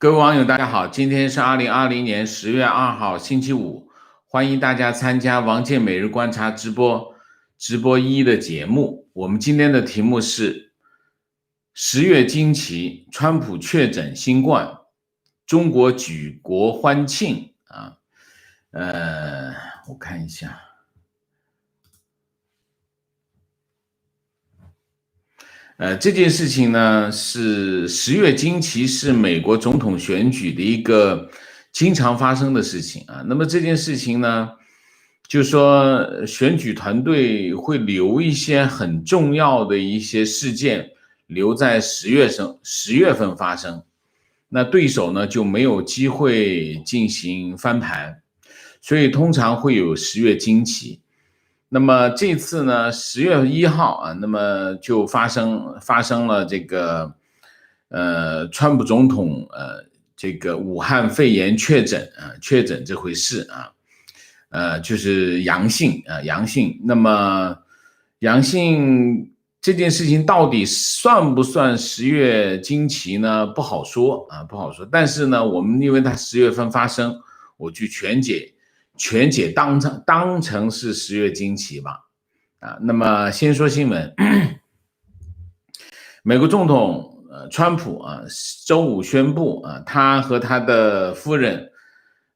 各位网友，大家好，今天是2020年10月2号，星期五，欢迎大家参加王健每日观察直播的节目。我们今天的题目是10月惊奇，川普确诊新冠，中国举国欢庆啊。我看一下。这件事情呢是10月惊奇，是美国总统选举的一个经常发生的事情啊。那么这件事情呢，就是说选举团队会留一些很重要的一些事件留在10月份发生，那对手呢就没有机会进行翻盘，所以通常会有10月惊奇。那么这次呢，10月1号啊，那么就发生了这个川普总统这个武汉肺炎确诊这回事啊，就是阳性。那么阳性这件事情到底算不算10月惊奇呢？不好说。但是呢，我们因为它10月份发生，我去全解当成是10月惊奇吧。那么先说新闻，美国总统川普周五宣布他和他的夫人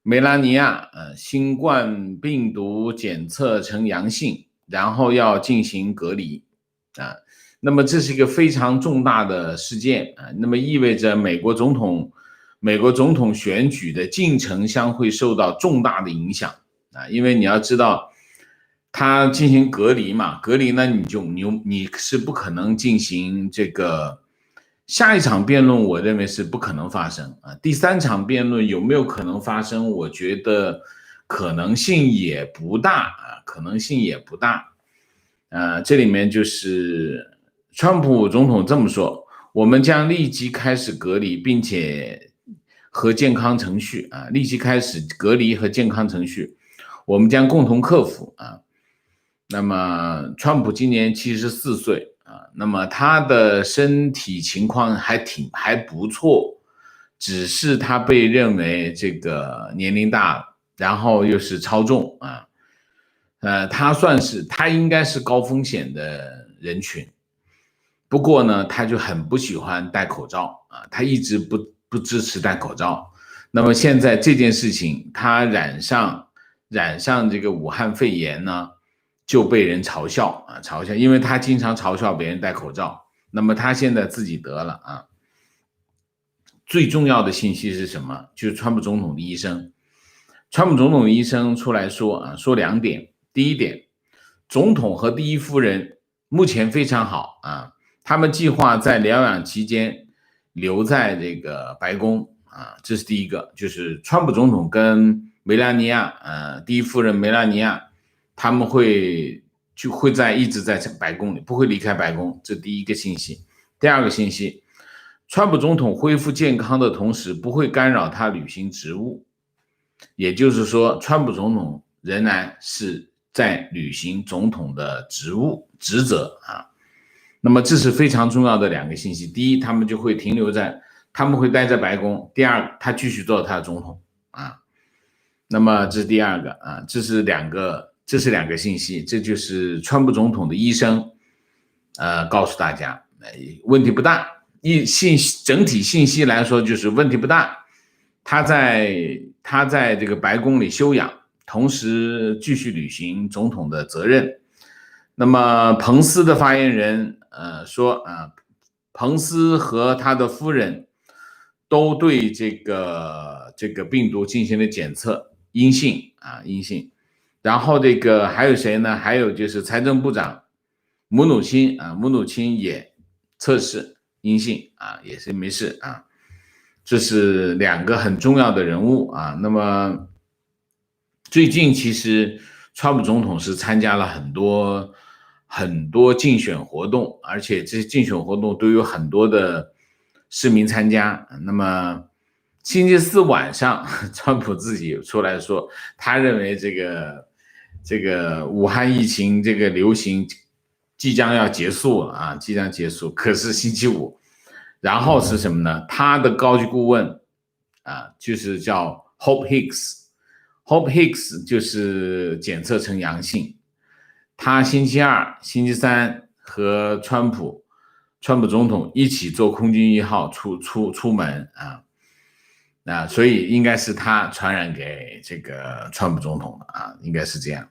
梅拉尼亚新冠病毒检测呈阳性，然后要进行隔离那么这是一个非常重大的事件那么意味着美国总统选举的进程将会受到重大的影响因为你要知道，他进行隔离嘛，隔离呢，你是不可能进行这个下一场辩论，我认为是不可能发生第三场辩论有没有可能发生？我觉得可能性也不大这里面就是川普总统这么说：我们将立即开始隔离，并且和健康程序立即开始隔离和健康程序，我们将共同克服那么川普今年74岁那么他的身体情况还不错，只是他被认为这个年龄大了，然后又是超重他应该是高风险的人群，不过呢，他就很不喜欢戴口罩他一直不支持戴口罩。那么现在这件事情，他染上这个武汉肺炎呢，就被人嘲笑，因为他经常嘲笑别人戴口罩。那么他现在自己得了最重要的信息是什么？就是川普总统的医生出来说两点。第一点，总统和第一夫人目前非常好他们计划在疗养期间留在这个白宫这是第一个，就是川普总统跟梅拉尼亚第一夫人梅拉尼亚他们一直在白宫里，不会离开白宫，这第一个信息。第二个信息，川普总统恢复健康的同时不会干扰他履行职务，也就是说川普总统仍然是在履行总统的职责那么这是非常重要的两个信息。第一，他们会待在白宫；第二，他继续做他的总统那么这是第二个这是两个信息，这就是川普总统的医生告诉大家问题不大，整体信息来说就是问题不大。他在这个白宫里休养，同时继续履行总统的责任。那么彭斯的发言人说彭斯和他的夫人都对这个病毒进行了检测，阴性。然后这个还有谁呢？还有就是财政部长姆努钦也测试阴性也是没事这是两个很重要的人物那么最近其实川普总统是参加了很多竞选活动，而且这些竞选活动都有很多的市民参加。那么星期四晚上，川普自己出来说，他认为这个武汉疫情这个流行即将要结束了可是星期五，然后是什么呢？他的高级顾问就是叫 Hope Hicks，Hope Hicks 就是检测呈阳性，他星期二、星期三和川普总统一起坐空军1号出门所以应该是他传染给这个川普总统的应该是这样。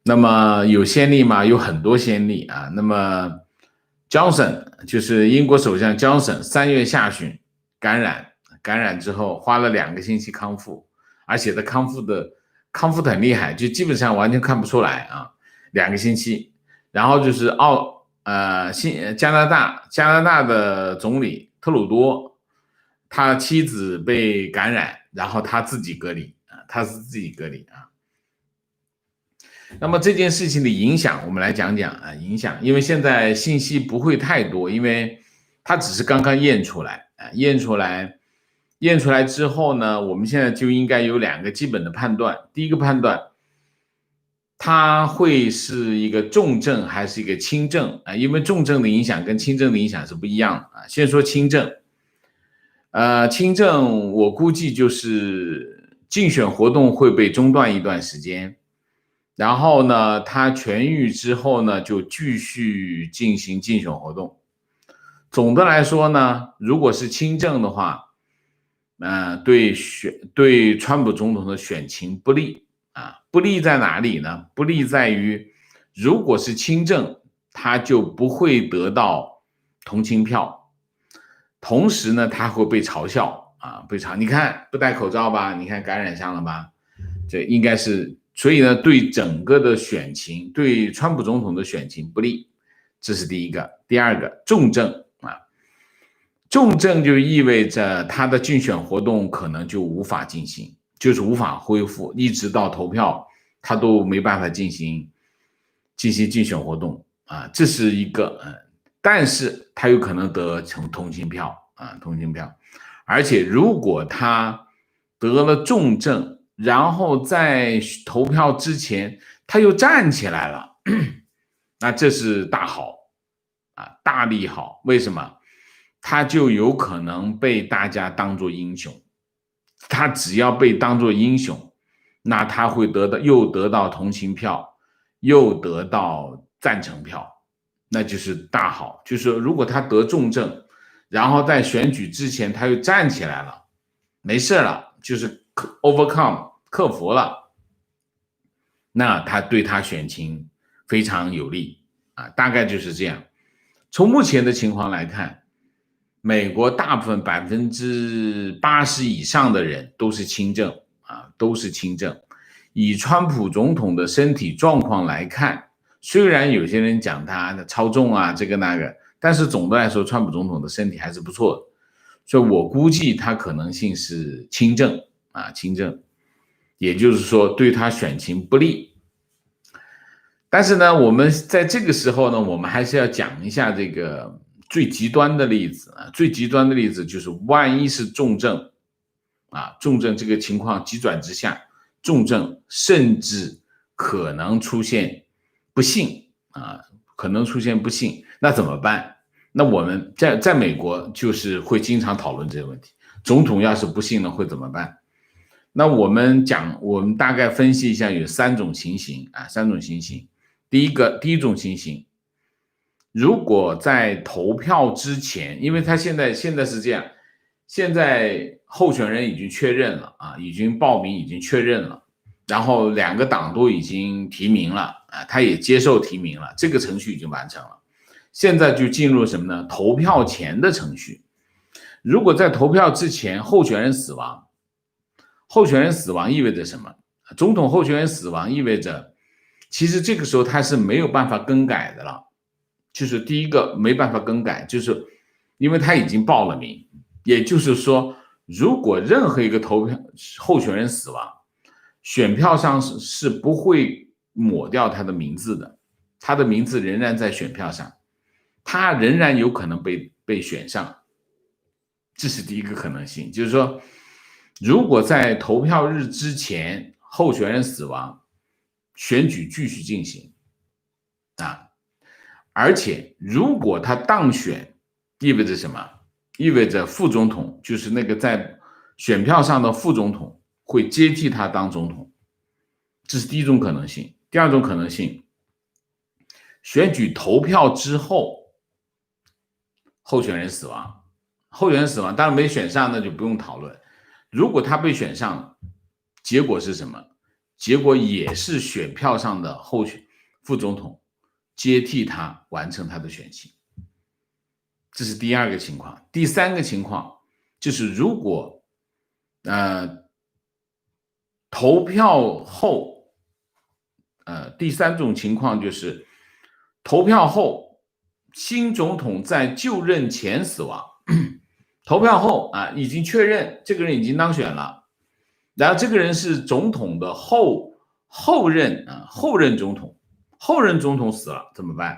那么有先例吗？有很多先例那么 Johnson 就是英国首相 Johnson 3月下旬感染之后花了2个星期康复，而且他康复的很厉害，就基本上完全看不出来2个星期。然后就是加拿大的总理特鲁多，他妻子被感染，然后他自己隔离那么这件事情的影响，我们来讲讲影响，因为现在信息不会太多，因为它只是刚刚验出来之后呢，我们现在就应该有2个基本的判断。第一个判断，它会是一个重症还是一个轻症因为重症的影响跟轻症的影响是不一样的先说轻症，轻症我估计就是竞选活动会被中断一段时间。然后呢，他痊愈之后呢，就继续进行竞选活动。总的来说呢，如果是轻症的话，对川普总统的选情不利不利在哪里呢？不利在于，如果是轻症，他就不会得到同情票，同时呢，他会被嘲笑你看不戴口罩吧，你看感染上了吧，这应该是。所以呢，对整个的选情，对川普总统的选情不利，这是第一个。第二个，重症重症就意味着他的竞选活动可能就无法进行，就是无法恢复，一直到投票他都没办法进行竞选活动这是一个但是他有可能得成同情票而且如果他得了重症，然后在投票之前他又站起来了那这是大好大利好。为什么？他就有可能被大家当作英雄，他只要被当作英雄，那他会又得到同情票，又得到赞成票，那就是大好。就是说如果他得重症，然后在选举之前他又站起来了，没事了，就是 克服了，那他对他选情非常有利大概就是这样。从目前的情况来看，美国大部分80%以上的人都是轻症以川普总统的身体状况来看，虽然有些人讲他的超重这个那个，但是总的来说川普总统的身体还是不错的，所以我估计他可能性是轻症也就是说对他选情不利。但是呢，我们在这个时候呢，我们还是要讲一下这个最极端的例子最极端的例子就是万一是重症重症这个情况急转直下，重症甚至可能出现不幸那怎么办？那我们在美国就是会经常讨论这个问题，总统要是不幸了会怎么办？那我们大概分析一下，有3种情形第一种情形，如果在投票之前，因为他现在是这样，现在候选人已经确认了已经报名，已经确认了，然后2个党都已经提名了他也接受提名了，这个程序已经完成了。现在就进入什么呢？投票前的程序。如果在投票之前候选人死亡意味着什么？总统候选人死亡意味着其实这个时候他是没有办法更改的了，就是第一个没办法更改，就是因为他已经报了名，也就是说如果任何一个投票候选人死亡，选票上是不会抹掉他的名字的，他的名字仍然在选票上，他仍然有可能被选上，这是第一个可能性。就是说如果在投票日之前候选人死亡，选举继续进行而且如果他当选，意味着什么？意味着副总统，就是那个在选票上的副总统会接替他当总统，这是第一种可能性。第二种可能性，选举投票之后，候选人死亡，当然没选上那就不用讨论。如果他被选上，结果是什么？结果也是选票上的副总统接替他完成他的选情，这是第二个情况。第三个情况就是如果投票后第三种情况就是投票后新总统在就任前死亡，投票后已经确认这个人已经当选了，然后这个人是总统的后任总统，后任总统死了怎么办？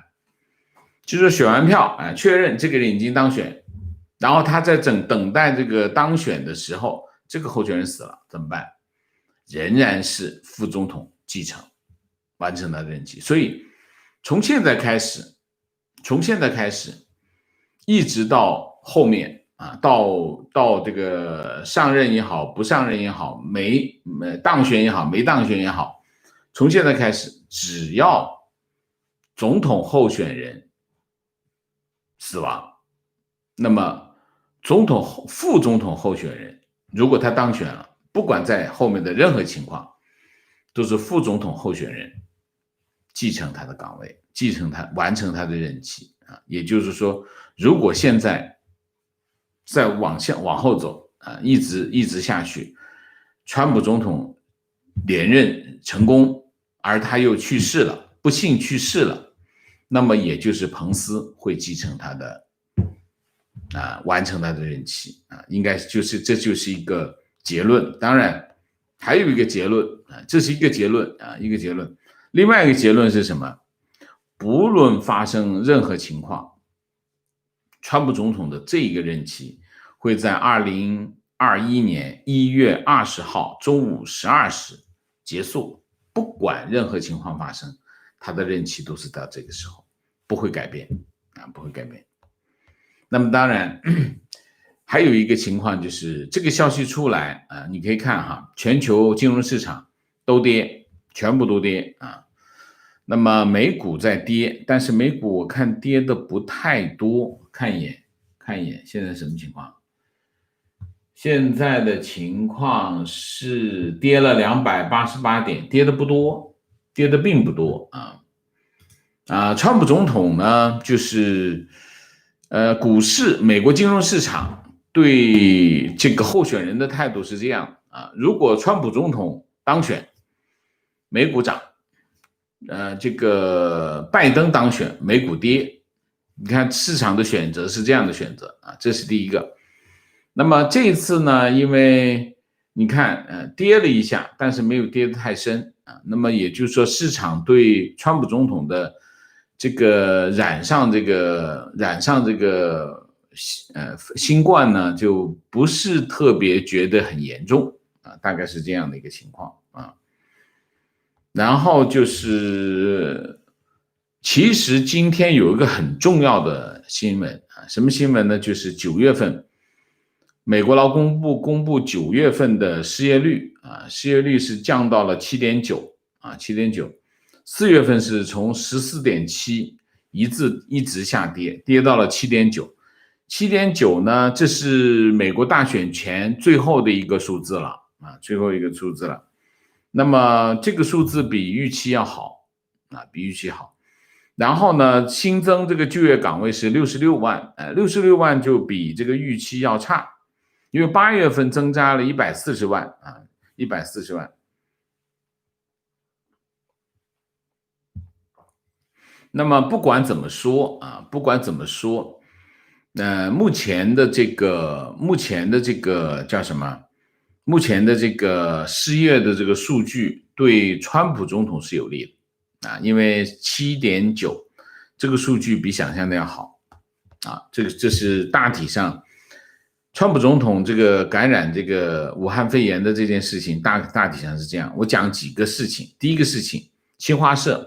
就是选完票确认这个人已经当选，然后他在等待这个当选的时候，这个候选人死了怎么办？仍然是副总统继承，完成他的任期。所以从现在开始一直到后面到这个上任也好，不上任也好，没当选也好，没当选也好，从现在开始，只要总统候选人死亡，那么副总统候选人如果他当选了，不管在后面的任何情况，都是副总统候选人继承他的岗位，完成他的任期也就是说，如果现在再往后走一直下去，川普总统连任成功，而他又去世了，不幸去世了，那么也就是彭斯会继承他的完成他的任期应该这就是一个结论。当然还有一个结论这是一个结论另外一个结论是什么？不论发生任何情况，川普总统的这一个任期会在2021年1月20号中午12时结束，不管任何情况发生，他的任期都是到这个时候，不会改变不会改变。那么当然还有一个情况就是这个消息出来你可以看全球金融市场都跌，全部都跌那么美股在跌，但是美股我看跌的不太多，看一眼现在什么情况？现在的情况是跌了288点，跌的不多，跌的并不多川普总统呢，就是股市美国金融市场对这个候选人的态度是这样如果川普总统当选，美股涨这个拜登当选，美股跌。你看市场的选择是这样的选择这是第一个。那么这一次呢，因为你看跌了一下，但是没有跌得太深那么也就是说市场对川普总统的这个染上这个新冠呢，就不是特别觉得很严重大概是这样的一个情况然后就是其实今天有一个很重要的新闻什么新闻呢？就是9月份美国劳工部公布9月份的失业率失业率是降到了 7.9 7.9，4月份是从 14.7 一直下跌到了 7.9 7.9呢，这是美国大选前最后的一个数字了那么这个数字比预期要好然后呢，新增这个就业岗位是66万66万就比这个预期要差，因为8月份增加了140万140万。那么不管怎么说目前的这个叫什么？目前的这个失业的这个数据对川普总统是有利的因为 7.9 这个数据比想象的要好这是大体上川普总统这个感染这个武汉肺炎的这件事情大体上是这样。我讲几个事情。第一个事情，新华社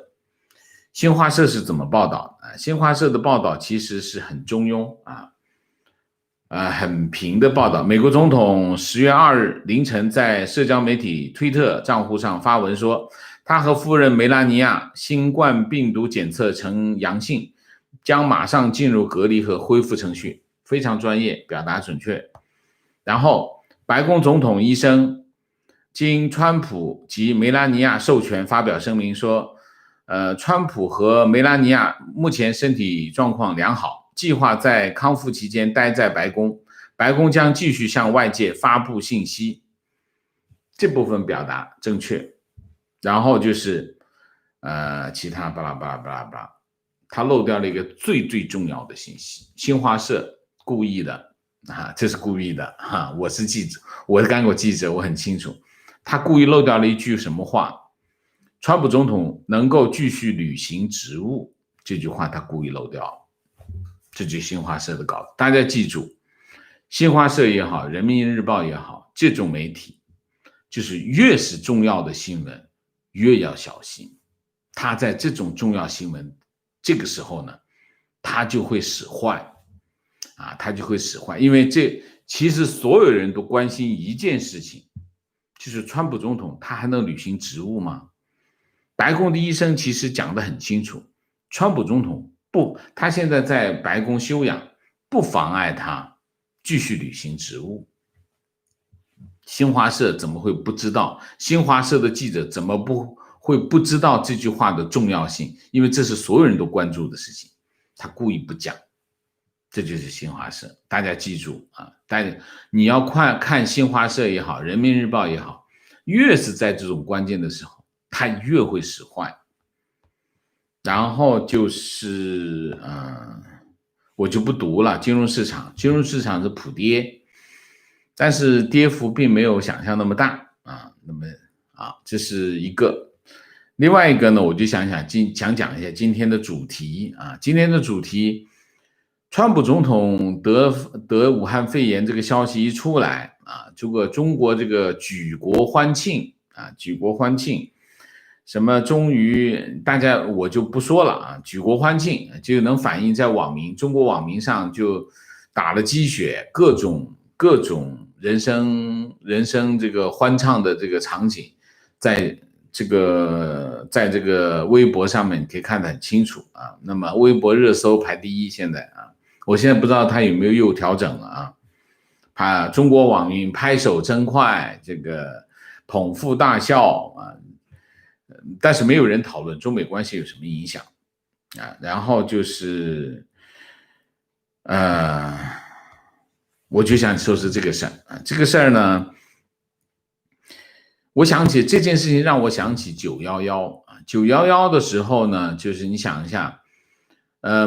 是怎么报道新华社的报道其实是很中庸很平的报道。美国总统10月2日凌晨在社交媒体推特账户上发文说，他和夫人梅拉尼亚新冠病毒检测呈阳性，将马上进入隔离和恢复程序，非常专业，表达准确。然后，白宫总统医生经川普及梅拉尼亚授权发表声明说，川普和梅拉尼亚目前身体状况良好，计划在康复期间待在白宫，白宫将继续向外界发布信息。这部分表达正确。然后就是其他巴拉巴拉巴拉巴拉，他漏掉了一个最重要的信息，新华社故意的这是故意的我是记者，我是干过记者，我很清楚，他故意漏掉了一句什么话，川普总统能够继续履行职务，这句话他故意漏掉了，这就是新华社的稿子。大家记住，新华社也好，人民日报也好，这种媒体就是越是重要的新闻越要小心，他在这种重要新闻这个时候呢，他就会使坏他就会使坏，因为这其实所有人都关心一件事情，就是川普总统他还能履行职务吗？白宫的医生其实讲得很清楚，川普总统他现在在白宫休养，不妨碍他继续履行职务。新华社怎么会不知道？新华社的记者怎么会不知道这句话的重要性？因为这是所有人都关注的事情，他故意不讲，这就是新华社。大家记住大家你要看新华社也好，人民日报也好，越是在这种关键的时候，他越会使坏。然后就是我就不读了。金融市场是普跌。但是跌幅并没有想象那么大这是一个。另外一个呢，我就想讲一下今天的主题今天的主题，川普总统得武汉肺炎这个消息一出来这个中国这个举国欢庆什么终于大家我就不说了举国欢庆就能反映在中国网民上就打了鸡血，各种人生这个欢畅的这个场景，在这个微博上面可以看得很清楚那么微博热搜排第一，现在我现在不知道他有没有又调整了中国网民拍手称快，这个捧腹大笑但是没有人讨论中美关系有什么影响然后就是我就想说是这个事儿这个事儿呢，我想起这件事情让我想起911的时候呢，就是你想一下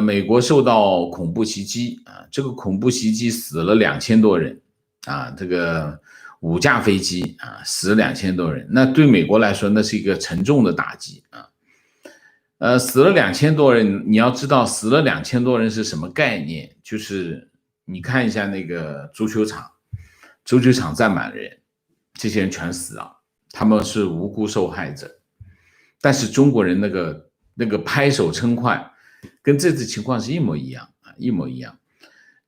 美国受到恐怖袭击这个恐怖袭击死了2000多人这个5架飞机死了2000多人，那对美国来说那是一个沉重的打击死了2000多人，你要知道死了2000多人是什么概念，就是你看一下那个足球场站满人，这些人全死了，他们是无辜受害者。但是中国人那个拍手称快，跟这次情况是一模一样。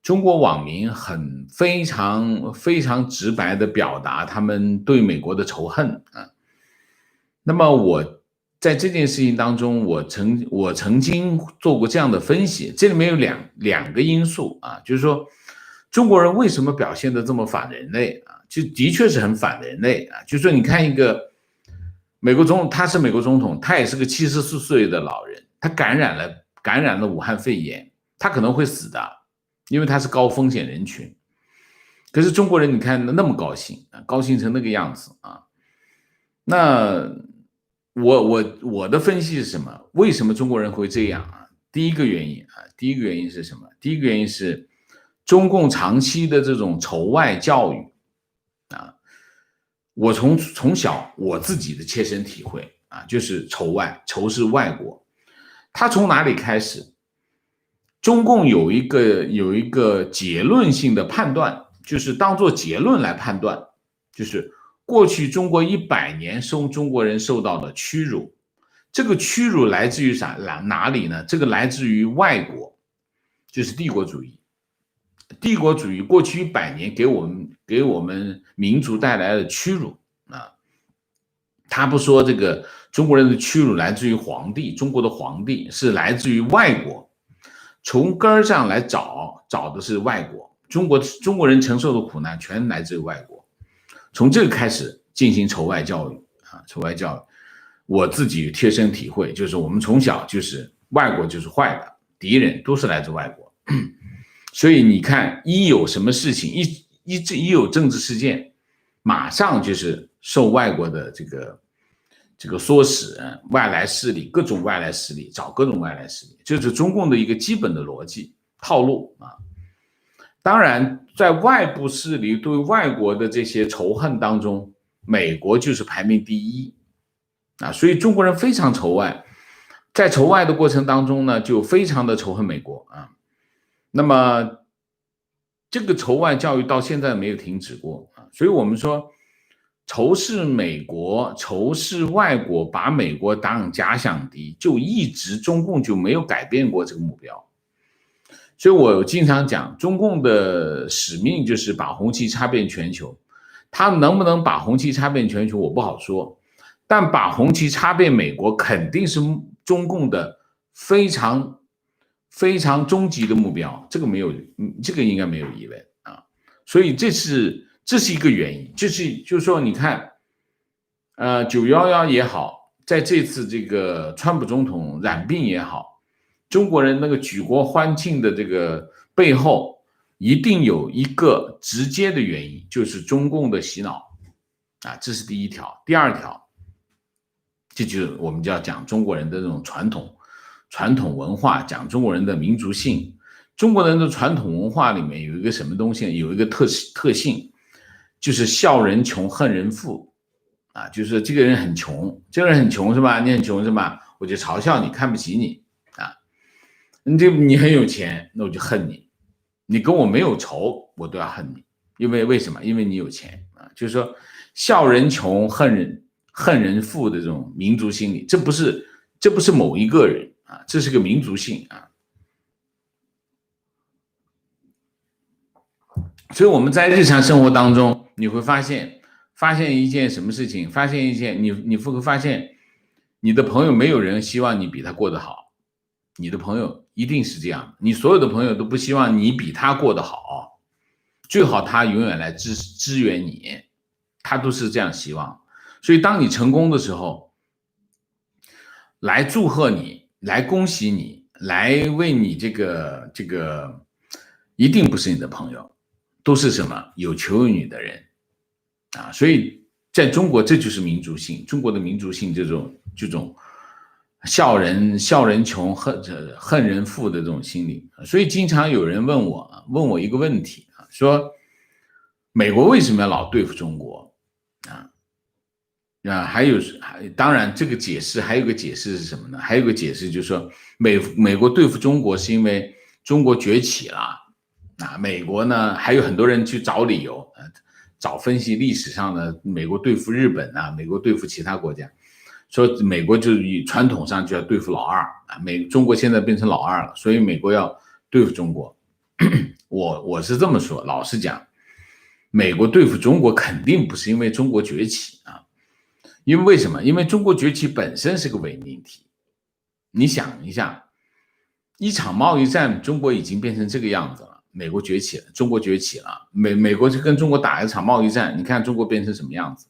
中国网民非常直白的表达他们对美国的仇恨那么我在这件事情当中，我曾经做过这样的分析，这里面有两个因素就是说中国人为什么表现得这么反人类就的确是很反人类就是说你看一个美国总统，他是美国总统，他也是个74岁的老人，他感染了武汉肺炎，他可能会死的，因为他是高风险人群。可是中国人你看那么高兴成那个样子那我的分析是什么？为什么中国人会这样第一个原因是什么？第一个原因是中共长期的这种仇外教育我从小我自己的切身体会就是仇是外国。他从哪里开始？中共有一个结论性的判断，就是当做结论来判断，就是过去中国100年中国人受到的屈辱，这个屈辱来自于哪里呢？这个来自于外国，就是帝国主义。帝国主义过去100年给我们民族带来了屈辱啊。他不说这个中国人的屈辱来自于皇帝，中国的皇帝是来自于外国，从根儿上来找的是外国，中国人承受的苦难全来自于外国。从这个开始进行仇外教育啊，仇外教育，我自己贴身体会，就是我们从小就是外国就是坏的，敌人都是来自外国。所以你看，一有什么事情，一有政治事件，马上就是受外国的这个唆使，外来势力，各种外来势力，找各种外来势力，这是中共的一个基本的逻辑套路啊。当然，在外部势力对外国的这些仇恨当中，美国就是排名第一啊，所以中国人非常仇外，在仇外的过程当中呢，就非常的仇恨美国啊。那么这个仇外教育到现在没有停止过啊，所以我们说仇视美国，仇视外国，把美国当假想敌，就一直中共就没有改变过这个目标。所以我经常讲，中共的使命就是把红旗插遍全球，他能不能把红旗插遍全球我不好说，但把红旗插遍美国肯定是中共的非常终极的目标，这个应该没有疑问啊。所以这是一个原因，就是说你看911也好，在这次这个川普总统染病也好，中国人那个举国欢庆的这个背后一定有一个直接的原因，就是中共的洗脑啊，这是第一条。第二条，这就是我们就要讲中国人的这种传统文化，讲中国人的民族性。中国人的传统文化里面有一个什么东西，有一个特性，就是笑人穷恨人富啊，就是这个人很穷，这个人很穷是吧？你很穷是吧？我就嘲笑你，看不起你啊。你很有钱，那我就恨你。你跟我没有仇，我都要恨你，因为什么？因为你有钱啊。就是说笑人穷恨人富的这种民族心理，这不是某一个人啊，这是个民族性啊。所以我们在日常生活当中，你会发现一件什么事情？发现一件你会发现，你的朋友没有人希望你比他过得好，你的朋友一定是这样，你所有的朋友都不希望你比他过得好，最好他永远来支援你，他都是这样希望。所以当你成功的时候，来祝贺你，来恭喜你，来为你这个一定不是你的朋友，都是什么有求于你的人啊。所以在中国这就是民族性，中国的民族性这种笑人穷恨人富的这种心理。所以经常有人问我一个问题啊，说美国为什么要老对付中国啊？当然这个解释还有个解释是什么呢？还有个解释就是说美国对付中国是因为中国崛起了啊。美国呢还有很多人去找理由找分析历史上的美国对付日本啊，美国对付其他国家，说美国就是传统上就要对付老二啊，中国现在变成老二了，所以美国要对付中国。我是这么说，老实讲，美国对付中国肯定不是因为中国崛起啊。因为什么？因为中国崛起本身是个伪命题。你想一下，一场贸易战，中国已经变成这个样子了，美国崛起了，中国崛起了，美国就跟中国打一场贸易战，你看中国变成什么样子？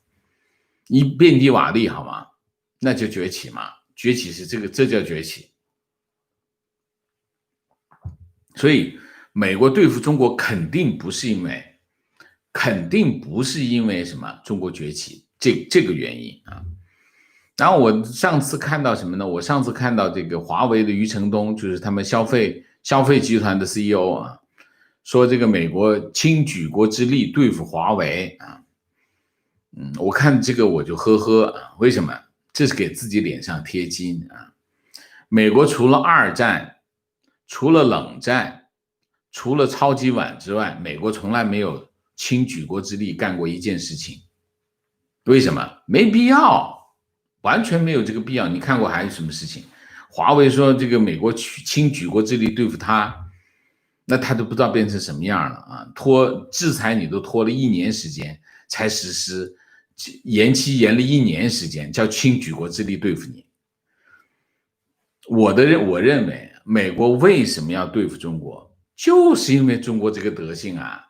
一遍地瓦砾，好吗？那就崛起嘛，崛起是这叫崛起。所以美国对付中国肯定不是因为什么中国崛起这个原因啊。然后我上次看到什么呢？我上次看到这个华为的余承东，就是他们消费集团的 CEO 啊，说这个美国倾举国之力对付华为啊。我看这个我就呵呵啊，为什么？这是给自己脸上贴金啊。美国除了二战，除了冷战，除了超级碗之外，美国从来没有倾举国之力干过一件事情。为什么？没必要，完全没有这个必要。你看过还有什么事情？华为说这个美国倾举国之力对付他，那他都不知道变成什么样了啊！制裁你都拖了1年时间才实施，延期延了1年时间，叫倾举国之力对付你。我认为美国为什么要对付中国，就是因为中国这个德性啊！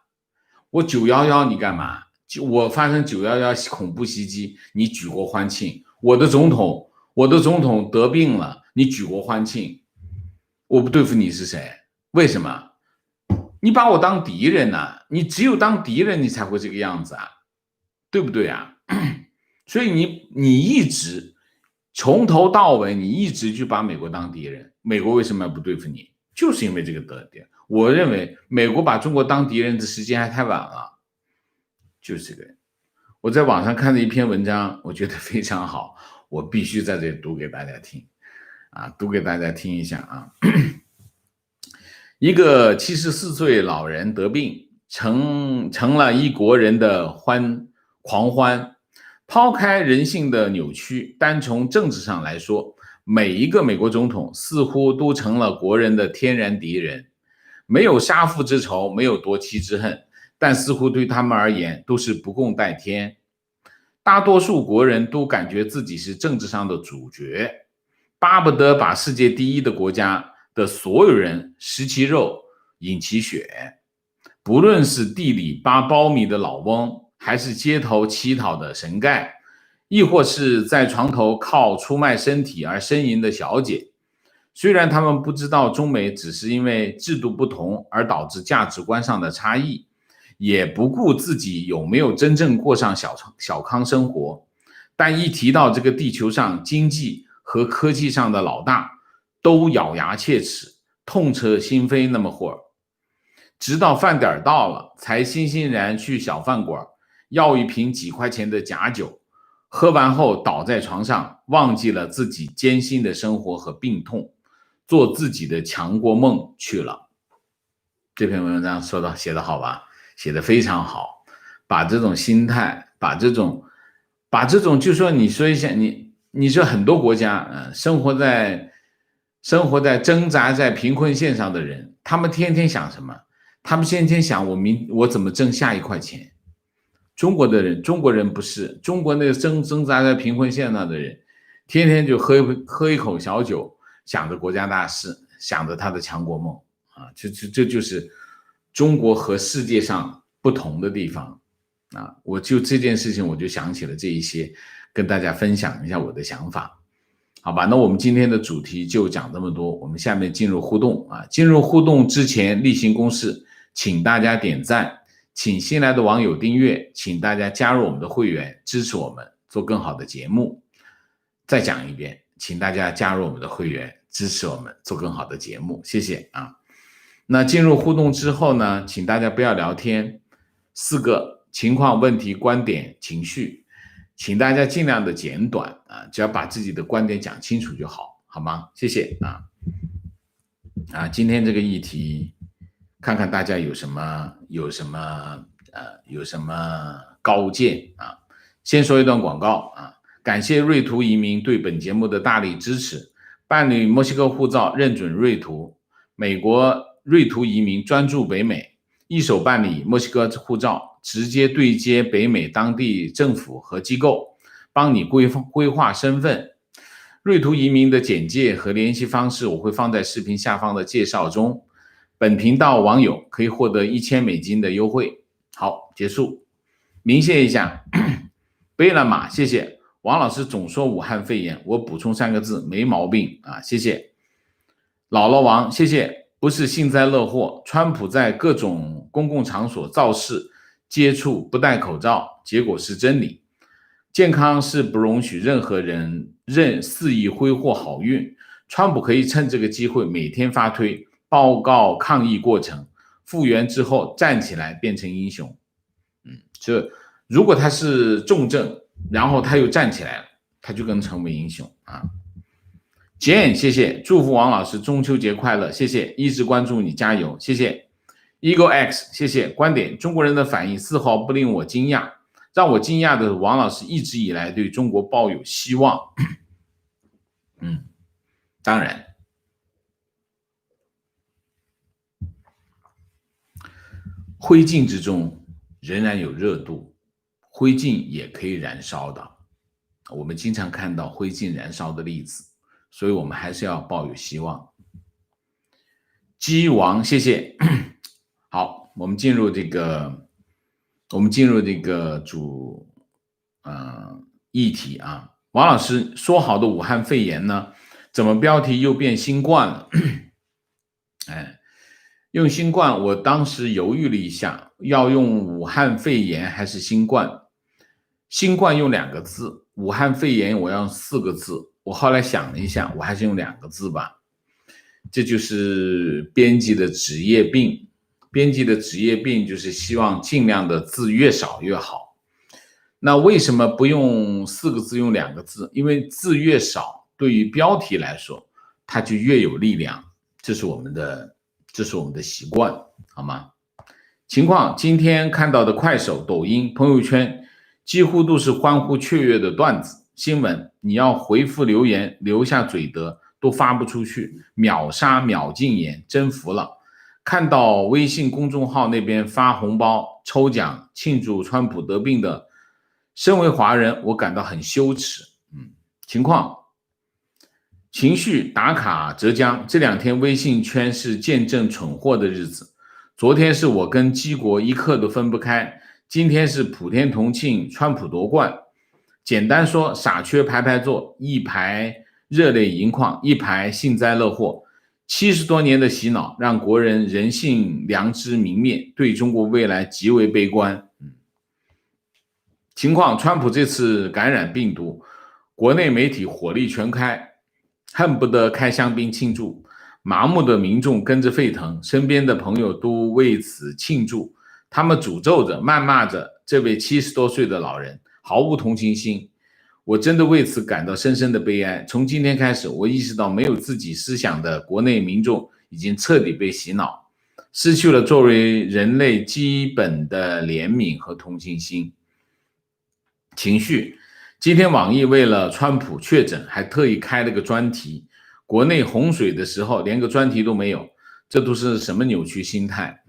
我911你干嘛？我发生911恐怖袭击，你举国欢庆，我的总统得病了，你举国欢庆，我不对付你是谁？为什么？你把我当敌人呐、你只有当敌人，你才会这个样子啊，对不对啊？所以你一直从头到尾，你一直就把美国当敌人。美国为什么要不对付你？就是因为这个特点。我认为美国把中国当敌人的时间还太晚了，就是这个。我在网上看了一篇文章，我觉得非常好，我必须在这里读给大家听啊，读给大家听一下啊。一个74岁老人得病，成了一国人的狂欢。抛开人性的扭曲，单从政治上来说，每一个美国总统似乎都成了国人的天然敌人，没有杀父之仇，没有夺妻之恨，但似乎对他们而言都是不共戴天。大多数国人都感觉自己是政治上的主角，巴不得把世界第一的国家的所有人食其肉，饮其血。不论是地里扒苞米的老翁，还是街头乞讨的神盖，亦或是在床头靠出卖身体而呻吟的小姐，虽然他们不知道中美只是因为制度不同而导致价值观上的差异，也不顾自己有没有真正过上小康生活，但一提到这个地球上经济和科技上的老大，都咬牙切齿，痛彻心扉那么会儿。直到饭点到了，才欣欣然去小饭馆要一瓶几块钱的假酒，喝完后倒在床上，忘记了自己艰辛的生活和病痛，做自己的强国梦去了。这篇文章写得好吧？写得非常好，把这种心态，把这种，就说你说一下，你说很多国家，生活在挣扎在贫困线上的人，他们天天想什么？他们天天想我怎么挣下一块钱。中国人不是中国那个挣扎在贫困线上的人，天天就喝一口小酒，想着国家大事，想着他的强国梦啊，这就是中国和世界上不同的地方啊。我就这件事情，我就想起了这一些，跟大家分享一下我的想法。好吧，那我们今天的主题就讲这么多，我们下面进入互动啊。进入互动之前，例行公事，请大家点赞，请新来的网友订阅，请大家加入我们的会员，支持我们做更好的节目。再讲一遍，请大家加入我们的会员，支持我们做更好的节目，谢谢啊。那进入互动之后呢，请大家不要聊天，4个情况、问题、观点、情绪。请大家尽量的简短啊，只要把自己的观点讲清楚就好，好吗？谢谢啊。今天这个议题，看看大家有什么高见啊。先说一段广告啊，感谢瑞途移民对本节目的大力支持。办理墨西哥护照认准瑞途，美国瑞途移民专注北美，一手办理墨西哥护照，直接对接北美当地政府和机构，帮你规划身份。瑞途移民的简介和联系方式我会放在视频下方的介绍中。本频道网友可以获得$1000的优惠。好，结束。明谢一下，贝拉玛，谢谢。王老师总说武汉肺炎，我补充3个字，没毛病啊，谢谢。姥姥王，谢谢。不是幸灾乐祸，川普在各种公共场所造势、接触不戴口罩，结果是真理。健康是不容许任何人肆意挥霍好运。川普可以趁这个机会每天发推报告抗疫过程，复原之后站起来变成英雄。如果他是重症，然后他又站起来了，他就能成为英雄啊。Jane， 谢谢，祝福王老师中秋节快乐，谢谢，一直关注你，加油，谢谢。Eagle X， 谢谢。观点，中国人的反应丝毫不令我惊讶，让我惊讶的王老师一直以来对中国抱有希望。当然，灰烬之中仍然有热度，灰烬也可以燃烧的。我们经常看到灰烬燃烧的例子，所以我们还是要抱有希望。鸡王，谢谢。好，我们进入这个主议题啊。王老师说好的武汉肺炎呢，怎么标题又变新冠了？用新冠，我当时犹豫了一下，要用武汉肺炎还是新冠？新冠用2个字，武汉肺炎我要用4个字。我后来想了一下，我还是用2个字吧。这就是编辑的职业病。编辑的职业病就是希望尽量的字越少越好。那为什么不用4个字，用2个字？因为字越少，对于标题来说，它就越有力量。这是我们的习惯，好吗？情况，今天看到的快手、抖音、朋友圈几乎都是欢呼雀跃的段子。新闻你要回复留言，留下嘴德都发不出去，秒杀秒禁言，真服了。看到微信公众号那边发红包抽奖庆祝川普得病的，身为华人我感到很羞耻。情况，情绪打卡浙江，这2天微信圈是见证蠢货的日子。昨天是我跟基国一刻都分不开，今天是普天同庆川普夺冠。简单说，傻缺排排坐，一排热泪盈眶，一排幸灾乐祸。70多年的洗脑让国人人性良知泯灭，对中国未来极为悲观。情况，川普这次感染病毒，国内媒体火力全开，恨不得开香槟庆祝，麻木的民众跟着沸腾，身边的朋友都为此庆祝，他们诅咒着谩骂着这位70多岁的老人，毫无同情心。我真的为此感到深深的悲哀。从今天开始，我意识到没有自己思想的国内民众已经彻底被洗脑，失去了作为人类基本的怜悯和同情心。情绪，今天网易为了川普确诊还特意开了个专题，国内洪水的时候连个专题都没有，这都是什么扭曲心态？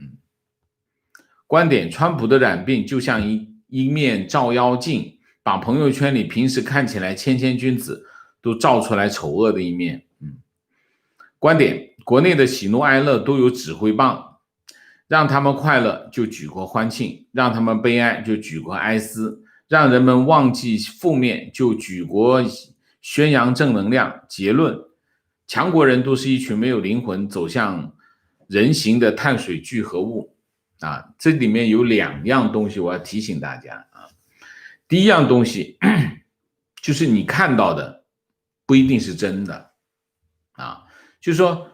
观点，川普的染病就像一面照妖镜，把朋友圈里平时看起来谦谦君子都照出来丑恶的一面。观点，国内的喜怒哀乐都有指挥棒，让他们快乐就举国欢庆，让他们悲哀就举国哀思，让人们忘记负面就举国宣扬正能量。结论，强国人都是一群没有灵魂走向人形的碳水聚合物。这里面有2样东西我要提醒大家。第一样东西就是你看到的不一定是真的。就是说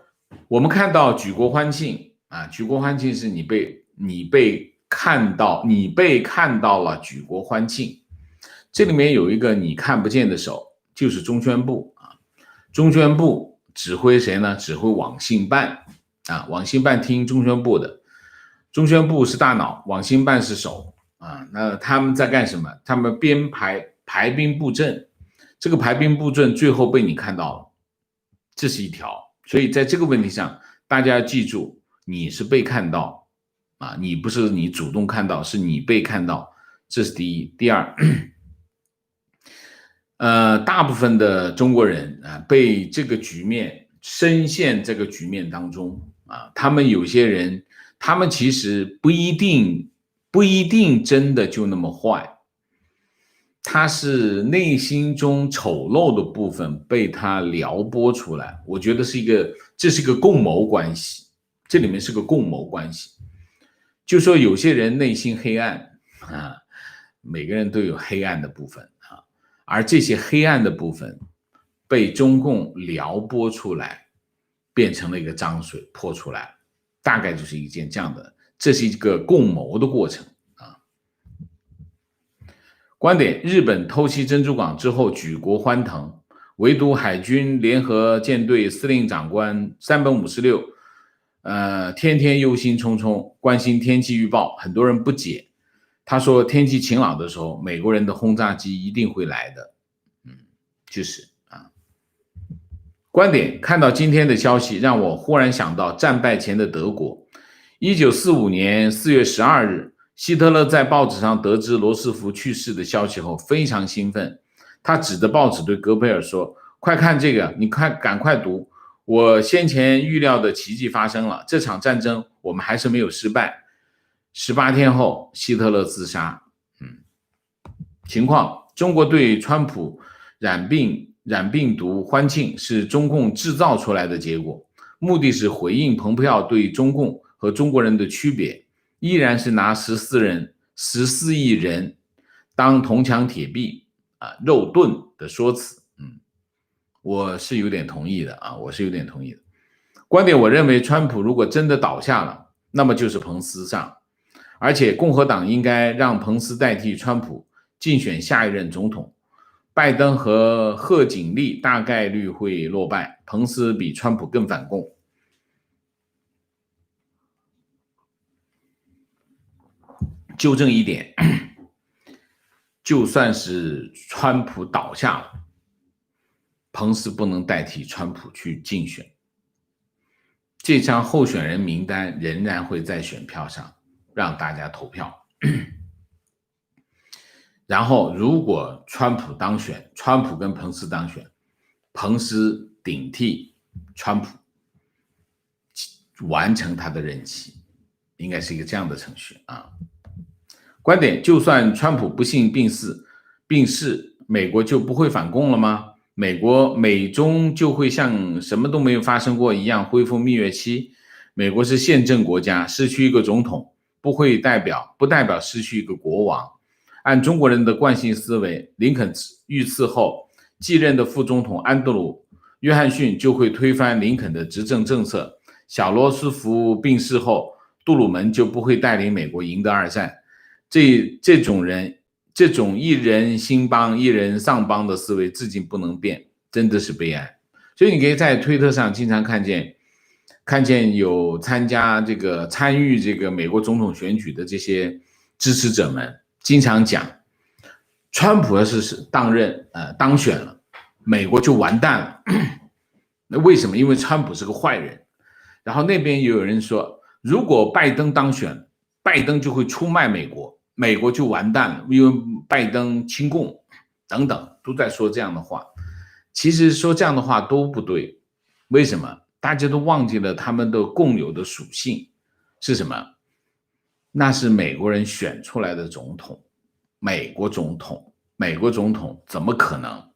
我们看到举国欢庆举国欢庆是你被看到了举国欢庆，这里面有一个你看不见的手，就是中宣部。中宣部指挥谁呢？指挥网信办。网信办听中宣部的，中宣部是大脑，网信办是手。那他们在干什么？他们编排兵布阵，这个排兵布阵最后被你看到了，这是一条。所以在这个问题上，大家要记住，你是被看到你不是你主动看到，是你被看到，这是第一。第二，大部分的中国人被这个局面深陷这个局面当中他们有些人，他们其实不一定真的就那么坏，他是内心中丑陋的部分被他撩拨出来。我觉得这是一个共谋关系，这里面是个共谋关系。就说有些人内心黑暗每个人都有黑暗的部分而这些黑暗的部分被中共撩拨出来，变成了一个脏水泼出来，大概就是一件这样的，这是一个共谋的过程观点，日本偷袭珍珠港之后举国欢腾，唯独海军联合舰队司令长官山本五十六天天忧心忡忡，关心天气预报。很多人不解，他说天气晴朗的时候，美国人的轰炸机一定会来的。就是观点，看到今天的消息，让我忽然想到战败前的德国， 1945年4月12日，希特勒在报纸上得知罗斯福去世的消息后非常兴奋，他指着报纸对戈贝尔说：“快看这个，你看，赶快读，我先前预料的奇迹发生了，这场战争我们还是没有失败。”18天后，希特勒自杀。情况：中国对川普染病毒欢庆是中共制造出来的结果，目的是回应蓬佩奥对中共和中国人的区别，依然是拿14亿人当铜墙铁壁肉盾的说辞。我是有点同意的观点，我认为川普如果真的倒下了，那么就是彭斯上，而且共和党应该让彭斯代替川普竞选下一任总统。拜登和贺锦丽大概率会落败，彭斯比川普更反共。纠正一点，就算是川普倒下了，彭斯不能代替川普去竞选，这张候选人名单仍然会在选票上让大家投票。然后如果川普当选，川普跟彭斯当选，彭斯顶替川普完成他的任期，应该是一个这样的程序观点，就算川普不幸病逝，美国就不会反共了吗？美中就会像什么都没有发生过一样恢复蜜月期？美国是宪政国家，失去一个总统不代表失去一个国王。按中国人的惯性思维，林肯遇刺后，继任的副总统安德鲁·约翰逊就会推翻林肯的执政政策。小罗斯福病逝后，杜鲁门就不会带领美国赢得二战。这种一人兴邦一人丧邦的思维至今不能变，真的是悲哀。所以你可以在推特上经常看见有参与这个美国总统选举的这些支持者们经常讲，川普要是当选了，美国就完蛋了。那为什么？因为川普是个坏人。然后那边也有人说，如果拜登当选，拜登就会出卖美国，美国就完蛋了，因为拜登亲共等等，都在说这样的话。其实说这样的话都不对，为什么？大家都忘记了他们的共有的属性是什么？那是美国人选出来的总统，美国总统怎么可能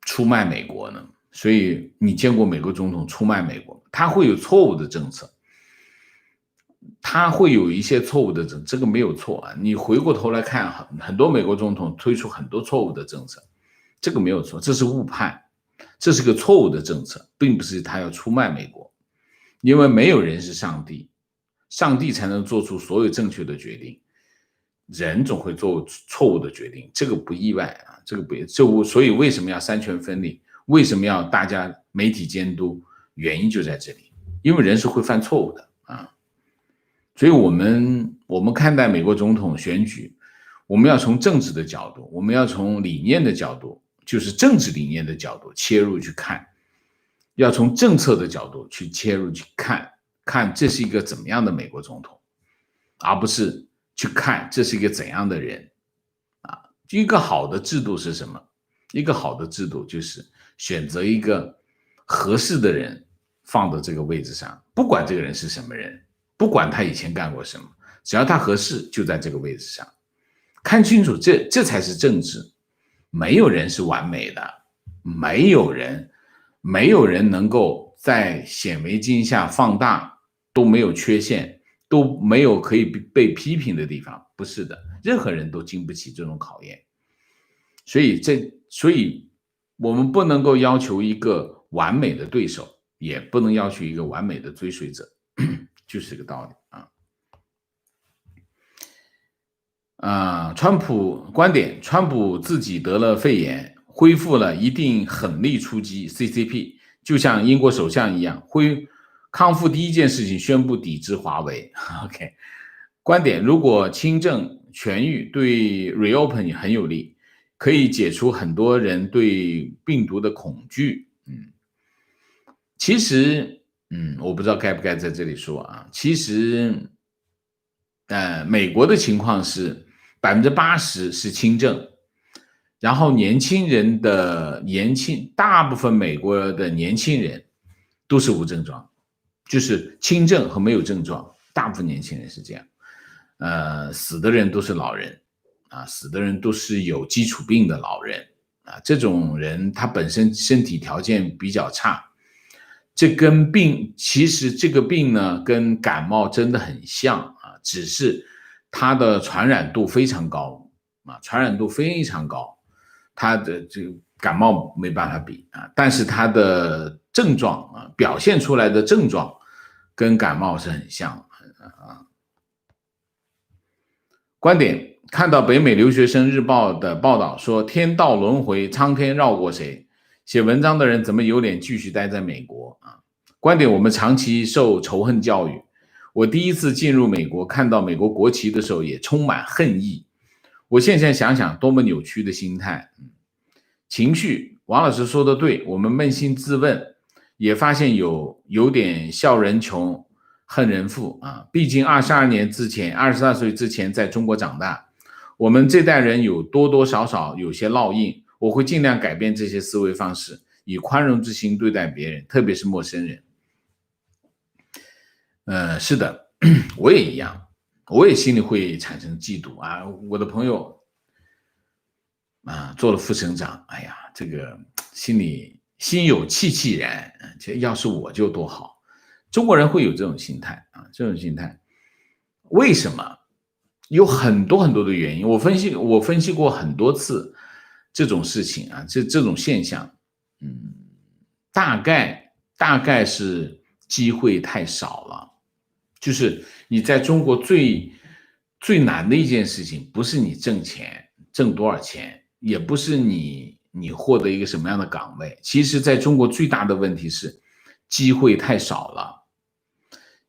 出卖美国呢？所以你见过美国总统出卖美国？他会有错误的政策，他会有一些错误的政策，这个没有错你回过头来看，很多美国总统推出很多错误的政策，这个没有错，这是误判，这是个错误的政策，并不是他要出卖美国，因为没有人是上帝，上帝才能做出所有正确的决定，人总会做错误的决定，这个不意外所以为什么要三权分立？为什么要大家媒体监督？原因就在这里，因为人是会犯错误的所以我们看待美国总统选举，我们要从政治的角度，我们要从理念的角度，就是政治理念的角度切入去看，要从政策的角度去切入去看这是一个怎么样的美国总统，而不是去看这是一个怎样的人一个好的制度是什么？一个好的制度就是选择一个合适的人放到这个位置上，不管这个人是什么人，不管他以前干过什么，只要他合适就在这个位置上。看清楚，这才是政治。没有人是完美的，没有人能够在显微镜下放大都没有缺陷，都没有可以被批评的地方，不是的，任何人都经不起这种考验。所以我们不能够要求一个完美的对手，也不能要求一个完美的追随者，就是这个道理川普观点，川普自己得了肺炎，恢复了一定狠力出击 CCP， 就像英国首相一样，康复第一件事情宣布抵制华为。OK， 观点，如果轻症痊愈，对 reopen 很有利，可以解除很多人对病毒的恐惧。其实我不知道该不该在这里说啊。其实，美国的情况是80%是轻症，然后大部分美国的年轻人都是无症状，就是轻症和没有症状，大部分年轻人是这样。死的人都是老人啊，死的人都是有基础病的老人啊，这种人他本身身体条件比较差。其实这个病呢，跟感冒真的很像啊，只是它的传染度非常高啊，传染度非常高，它的这个感冒没办法比啊，但是它的症状啊，表现出来的症状跟感冒是很像啊。观点：看到北美留学生日报的报道说，天道轮回，苍天绕过谁？写文章的人怎么有脸继续待在美国啊？观点：我们长期受仇恨教育。我第一次进入美国，看到美国国旗的时候，也充满恨意。我现在想想，多么扭曲的心态。情绪，王老师说的对，我们扪心自问，也发现有点笑人穷，恨人富啊。毕竟22岁之前在中国长大，我们这代人有多多少少有些烙印。我会尽量改变这些思维方式，以宽容之心对待别人，特别是陌生人。是的，我也一样，我也心里会产生嫉妒啊。我的朋友啊，做了副省长，哎呀，这个心有戚戚然，这要是我就多好。中国人会有这种心态啊，这种心态，为什么？有很多很多的原因，我分析过很多次这种事情啊，这种现象，大概是机会太少了。就是你在中国最难的一件事情，不是你挣钱挣多少钱，也不是你获得一个什么样的岗位，其实在中国最大的问题是机会太少了。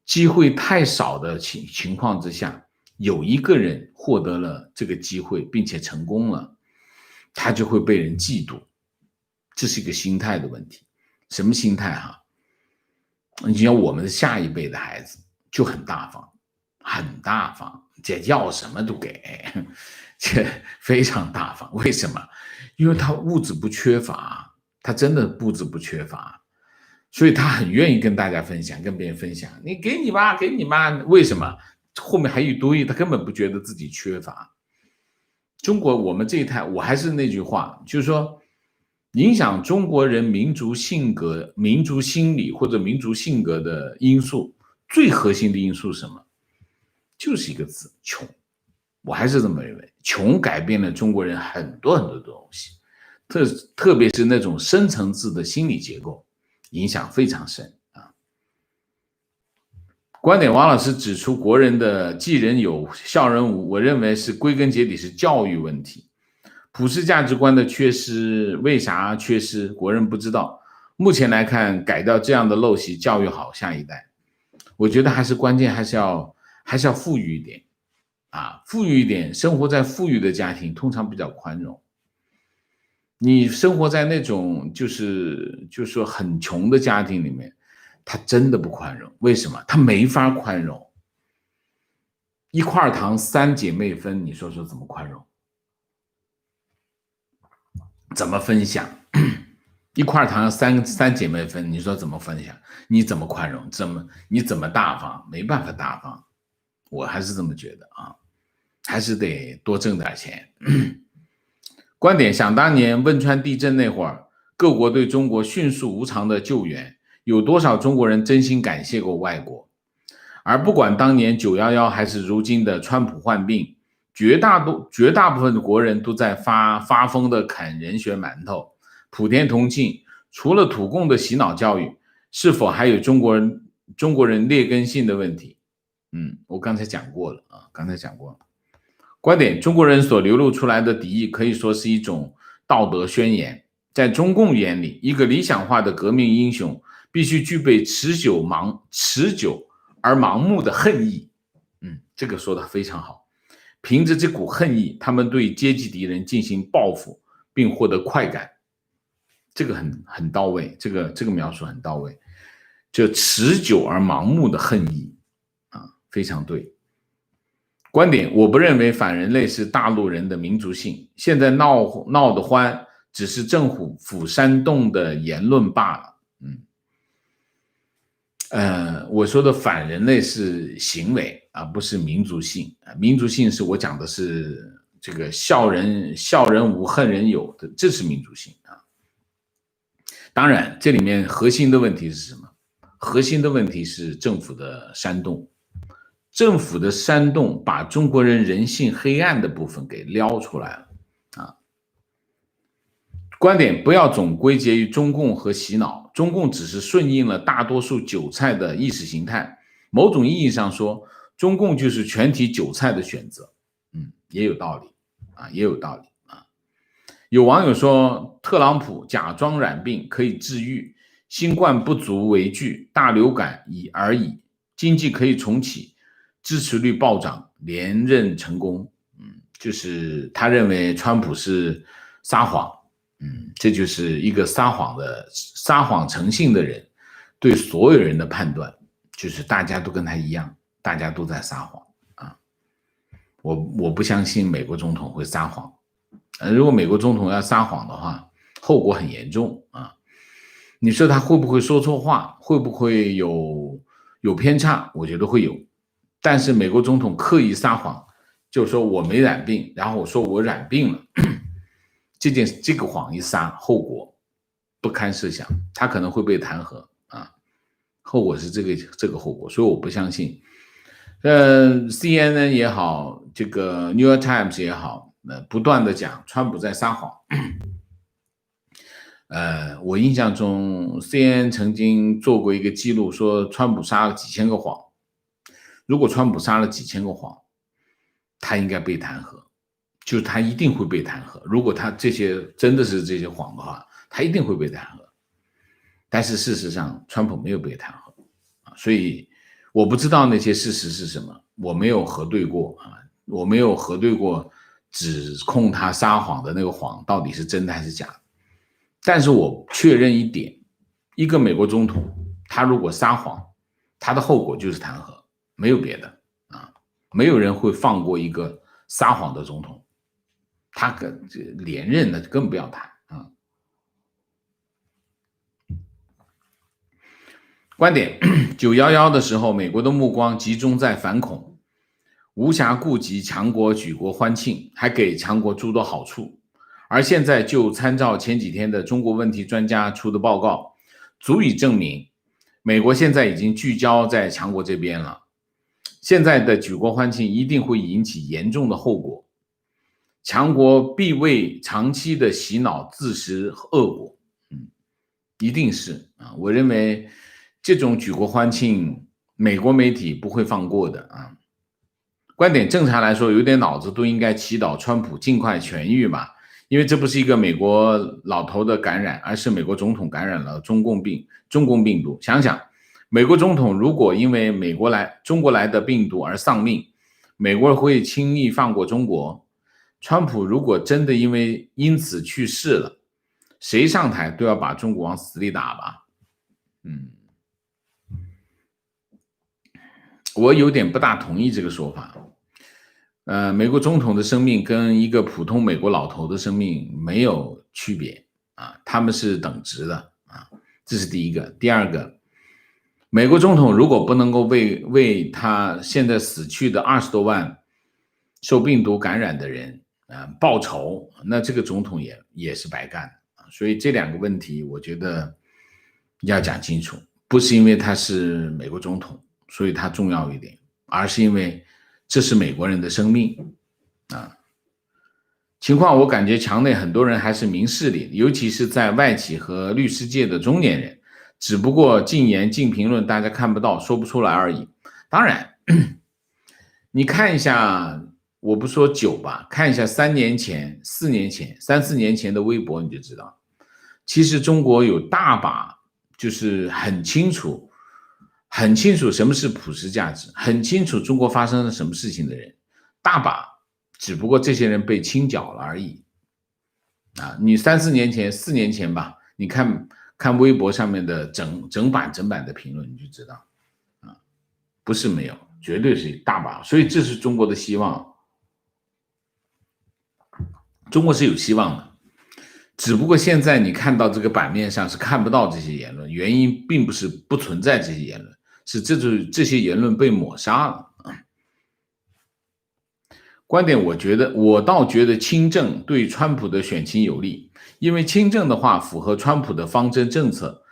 机会太少的情况之下，有一个人获得了这个机会并且成功了，他就会被人嫉妒，这是一个心态的问题。什么心态哈？你像我们的下一辈的孩子就很大方，很大方，这要什么都给，这非常大方。为什么？因为他物质不缺乏，他真的物质不缺乏，所以他很愿意跟大家分享，跟别人分享。你给你吧，给你吧。为什么？后面还有一堆，他根本不觉得自己缺乏。中国我们这一代，我还是那句话，就是说，影响中国人民族性格、民族心理或者民族性格的因素，最核心的因素是什么？就是一个字，穷。我还是这么认为，穷改变了中国人很多很多的东西，特别是那种深层次的心理结构，影响非常深啊。观点：王老师指出，国人的济人有笑人无，我认为是归根结底是教育问题。普世价值观的缺失，为啥缺失？国人不知道。目前来看，改掉这样的陋习，教育好下一代。我觉得关键还是要富裕一点啊，富裕一点。生活在富裕的家庭，通常比较宽容。你生活在那种就是说很穷的家庭里面，他真的不宽容。为什么？他没法宽容。一块糖3姐妹分，你说怎么宽容？怎么分享？一块糖三姐妹分，你说怎么分享？你怎么宽容？你怎么大方？没办法大方。我还是这么觉得啊，还是得多挣点钱。观点：想当年汶川地震那会儿，各国对中国迅速无偿的救援，有多少中国人真心感谢过外国？而不管当年911还是如今的川普患病，绝大部分的国人都在发疯的啃人血馒头，普天同庆。除了土共的洗脑教育，是否还有中国人劣根性的问题？我刚才讲过了啊，观点：中国人所流露出来的敌意可以说是一种道德宣言。在中共眼里，一个理想化的革命英雄必须具备持久而盲目的恨意。这个说的非常好。凭着这股恨意，他们对阶级敌人进行报复，并获得快感。这个很到位，这个描述很到位。就持久而盲目的恨意啊，非常对。观点，我不认为反人类是大陆人的民族性，现在闹得欢，只是政府煽动的言论罢了。我说的反人类是行为而不是民族性。民族性是我讲的是这个笑人无恨人有的，这是民族性啊。当然，这里面核心的问题是什么？核心的问题是政府的煽动。政府的煽动把中国人人性黑暗的部分给撩出来了啊！观点不要总归结于中共和洗脑，中共只是顺应了大多数韭菜的意识形态。某种意义上说，中共就是全体韭菜的选择。也有道理啊，也有道理啊。有网友说，特朗普假装染病可以治愈，新冠不足为惧，大流感而已，经济可以重启。支持率暴涨，连任成功。就是他认为川普是撒谎。这就是一个撒谎成性的人对所有人的判断，就是大家都跟他一样，大家都在撒谎啊。我不相信美国总统会撒谎。如果美国总统要撒谎的话，后果很严重啊。你说他会不会说错话，会不会有偏差？我觉得会有。但是美国总统刻意撒谎，就说我没染病，然后我说我染病了，这个谎一撒，后果不堪设想，他可能会被弹劾啊，后果是这个后果，所以我不相信。CNN 也好，这个 New York Times 也好，不断的讲川普在撒谎。我印象中 CNN 曾经做过一个记录，说川普撒了几千个谎。如果川普撒了几千个谎，他应该被弹劾，就是他一定会被弹劾。如果他这些真的是这些谎的话，他一定会被弹劾。但是事实上，川普没有被弹劾，所以我不知道那些事实是什么，我没有核对过啊，我没有核对过指控他撒谎的那个谎到底是真的还是假的。但是我确认一点，一个美国总统他如果撒谎，他的后果就是弹劾。没有别的啊，没有人会放过一个撒谎的总统，他连任的更不要谈啊。观点，911的时候，美国的目光集中在反恐，无暇顾及强国举国欢庆，还给强国诸多好处。而现在就参照前几天的中国问题专家出的报告，足以证明美国现在已经聚焦在强国这边了。现在的举国欢庆一定会引起严重的后果，强国必为长期的洗脑自食恶果。一定是啊，我认为这种举国欢庆，美国媒体不会放过的啊。观点，正常来说，有点脑子都应该祈祷川普尽快痊愈吧，因为这不是一个美国老头的感染，而是美国总统感染了中共病毒。想想，美国总统如果因为中国来的病毒而丧命，美国会轻易放过中国？川普如果真的因此去世了，谁上台都要把中国往死里打吧。我有点不大同意这个说法。美国总统的生命跟一个普通美国老头的生命没有区别啊，他们是等值的啊，这是第一个。第二个，美国总统如果不能够为他现在死去的20多万受病毒感染的人报仇，那这个总统也是白干的。所以这两个问题我觉得要讲清楚，不是因为他是美国总统所以他重要一点，而是因为这是美国人的生命啊。情况我感觉墙内很多人还是明事理，尤其是在外企和律师界的中年人，只不过禁言禁评论大家看不到说不出来而已。当然你看一下，我不说久吧，看一下3年前3、4年前的微博你就知道，其实中国有大把就是很清楚什么是普世价值，很清楚中国发生了什么事情的人，大把，只不过这些人被清剿了而已啊。你3、4年前吧，你看看微博上面的整版的评论，你就知道啊，不是没有，绝对是大把。所以这是中国的希望，中国是有希望的。只不过现在你看到这个版面上是看不到这些言论，原因并不是不存在这些言论，是这些言论被抹杀了。观点，我倒觉得亲政对川普的选情有利，因为亲政的话符合川普的方针政策，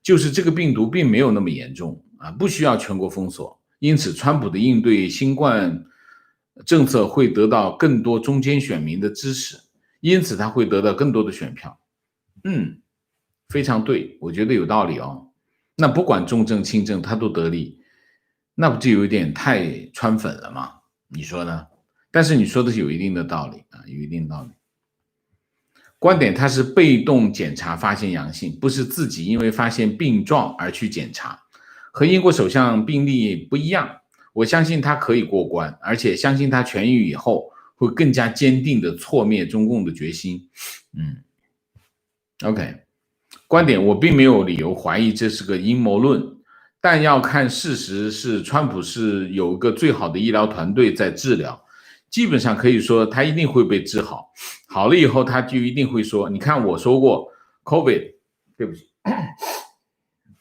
就是这个病毒并没有那么严重啊，不需要全国封锁，因此川普的应对新冠政策会得到更多中间选民的支持，因此他会得到更多的选票。非常对，我觉得有道理哦。那不管重症轻症他都得利，那不就有点太川粉了吗？你说呢？但是你说的是有一定的道理啊，有一定道理。观点，他是被动检查发现阳性，不是自己因为发现病状而去检查，和英国首相病例不一样。我相信他可以过关，而且相信他痊愈以后会更加坚定的挫灭中共的决心。OK， 观点，我并没有理由怀疑这是个阴谋论，但要看事实是川普是有一个最好的医疗团队在治疗。基本上可以说他一定会被治好，好了以后他就一定会说，你看我说过 COVID， 对不起，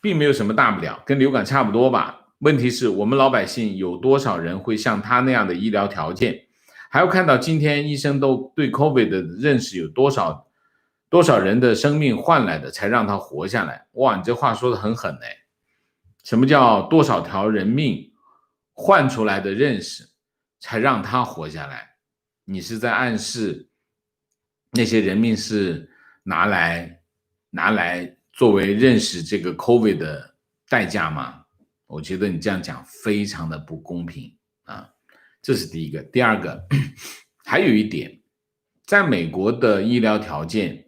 并没有什么大不了，跟流感差不多吧。问题是我们老百姓有多少人会像他那样的医疗条件，还要看到今天医生都对 COVID 的认识有多少人的生命换来的才让他活下来。哇，你这话说的很狠哎！什么叫多少条人命换出来的认识才让他活下来？你是在暗示那些人命是拿来作为认识这个 COVID 的代价吗？我觉得你这样讲非常的不公平啊！这是第一个。第二个，还有一点，在美国的医疗条件，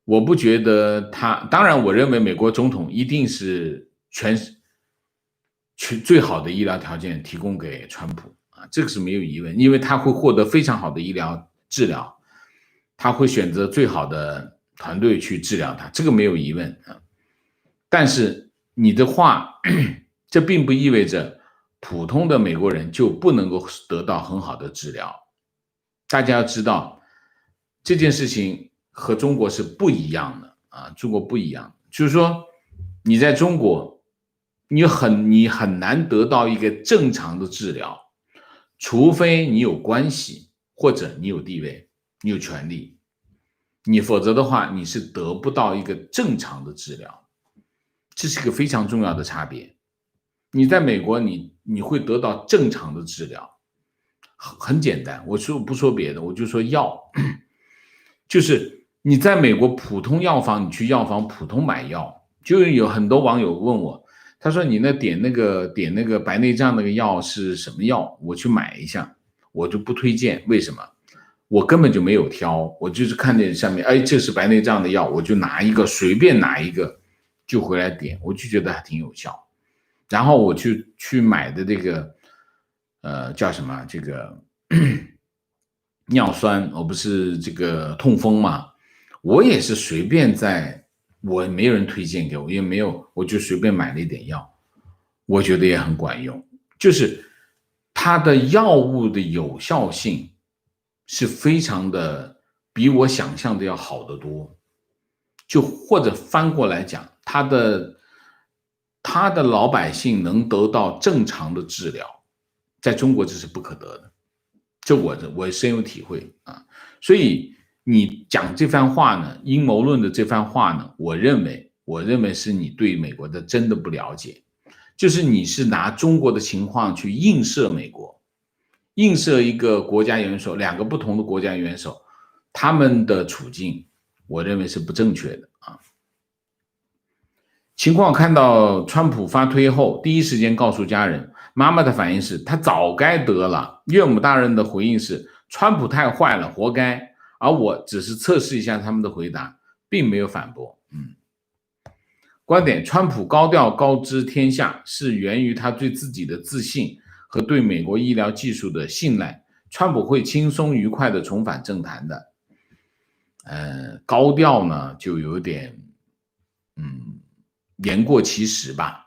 我不觉得当然我认为美国总统一定是最好的医疗条件提供给川普啊，这个是没有疑问，因为他会获得非常好的医疗治疗，他会选择最好的团队去治疗他，这个没有疑问啊。但是你的话，这并不意味着普通的美国人就不能够得到很好的治疗。大家要知道这件事情和中国是不一样的啊，中国不一样，就是说你在中国，你很难得到一个正常的治疗，除非你有关系或者你有地位，你有权利，你否则的话你是得不到一个正常的治疗，这是一个非常重要的差别。你在美国你会得到正常的治疗，很简单，我不说别的，我就说药，就是你在美国普通药房，你去药房普通买药，就有很多网友问我，他说你点那个白内障那个药是什么药？我去买一下，我就不推荐，为什么？我根本就没有挑，我就是看见上面，哎，这是白内障的药，我就拿一个，随便拿一个就回来点，我就觉得还挺有效。然后我去买的这个叫什么这个尿酸，我不是这个痛风嘛，我也是随便我没有人推荐给我，也没有，我就随便买了一点药，我觉得也很管用。就是它的药物的有效性是非常的比我想象的要好得多，就或者翻过来讲，他的老百姓能得到正常的治疗，在中国这是不可得的，这我深有体会啊。所以你讲这番话呢，阴谋论的这番话呢，我认为是你对美国的真的不了解，就是你是拿中国的情况去映射美国，映射一个国家元首，两个不同的国家元首，他们的处境，我认为是不正确的啊。情况看到川普发推后，第一时间告诉家人，妈妈的反应是他早该得了，岳母大人的回应是川普太坏了，活该，而我只是测试一下他们的回答，并没有反驳。观点，川普高调告知天下是源于他对自己的自信和对美国医疗技术的信赖，川普会轻松愉快地重返政坛的。高调呢就有点言过其实吧，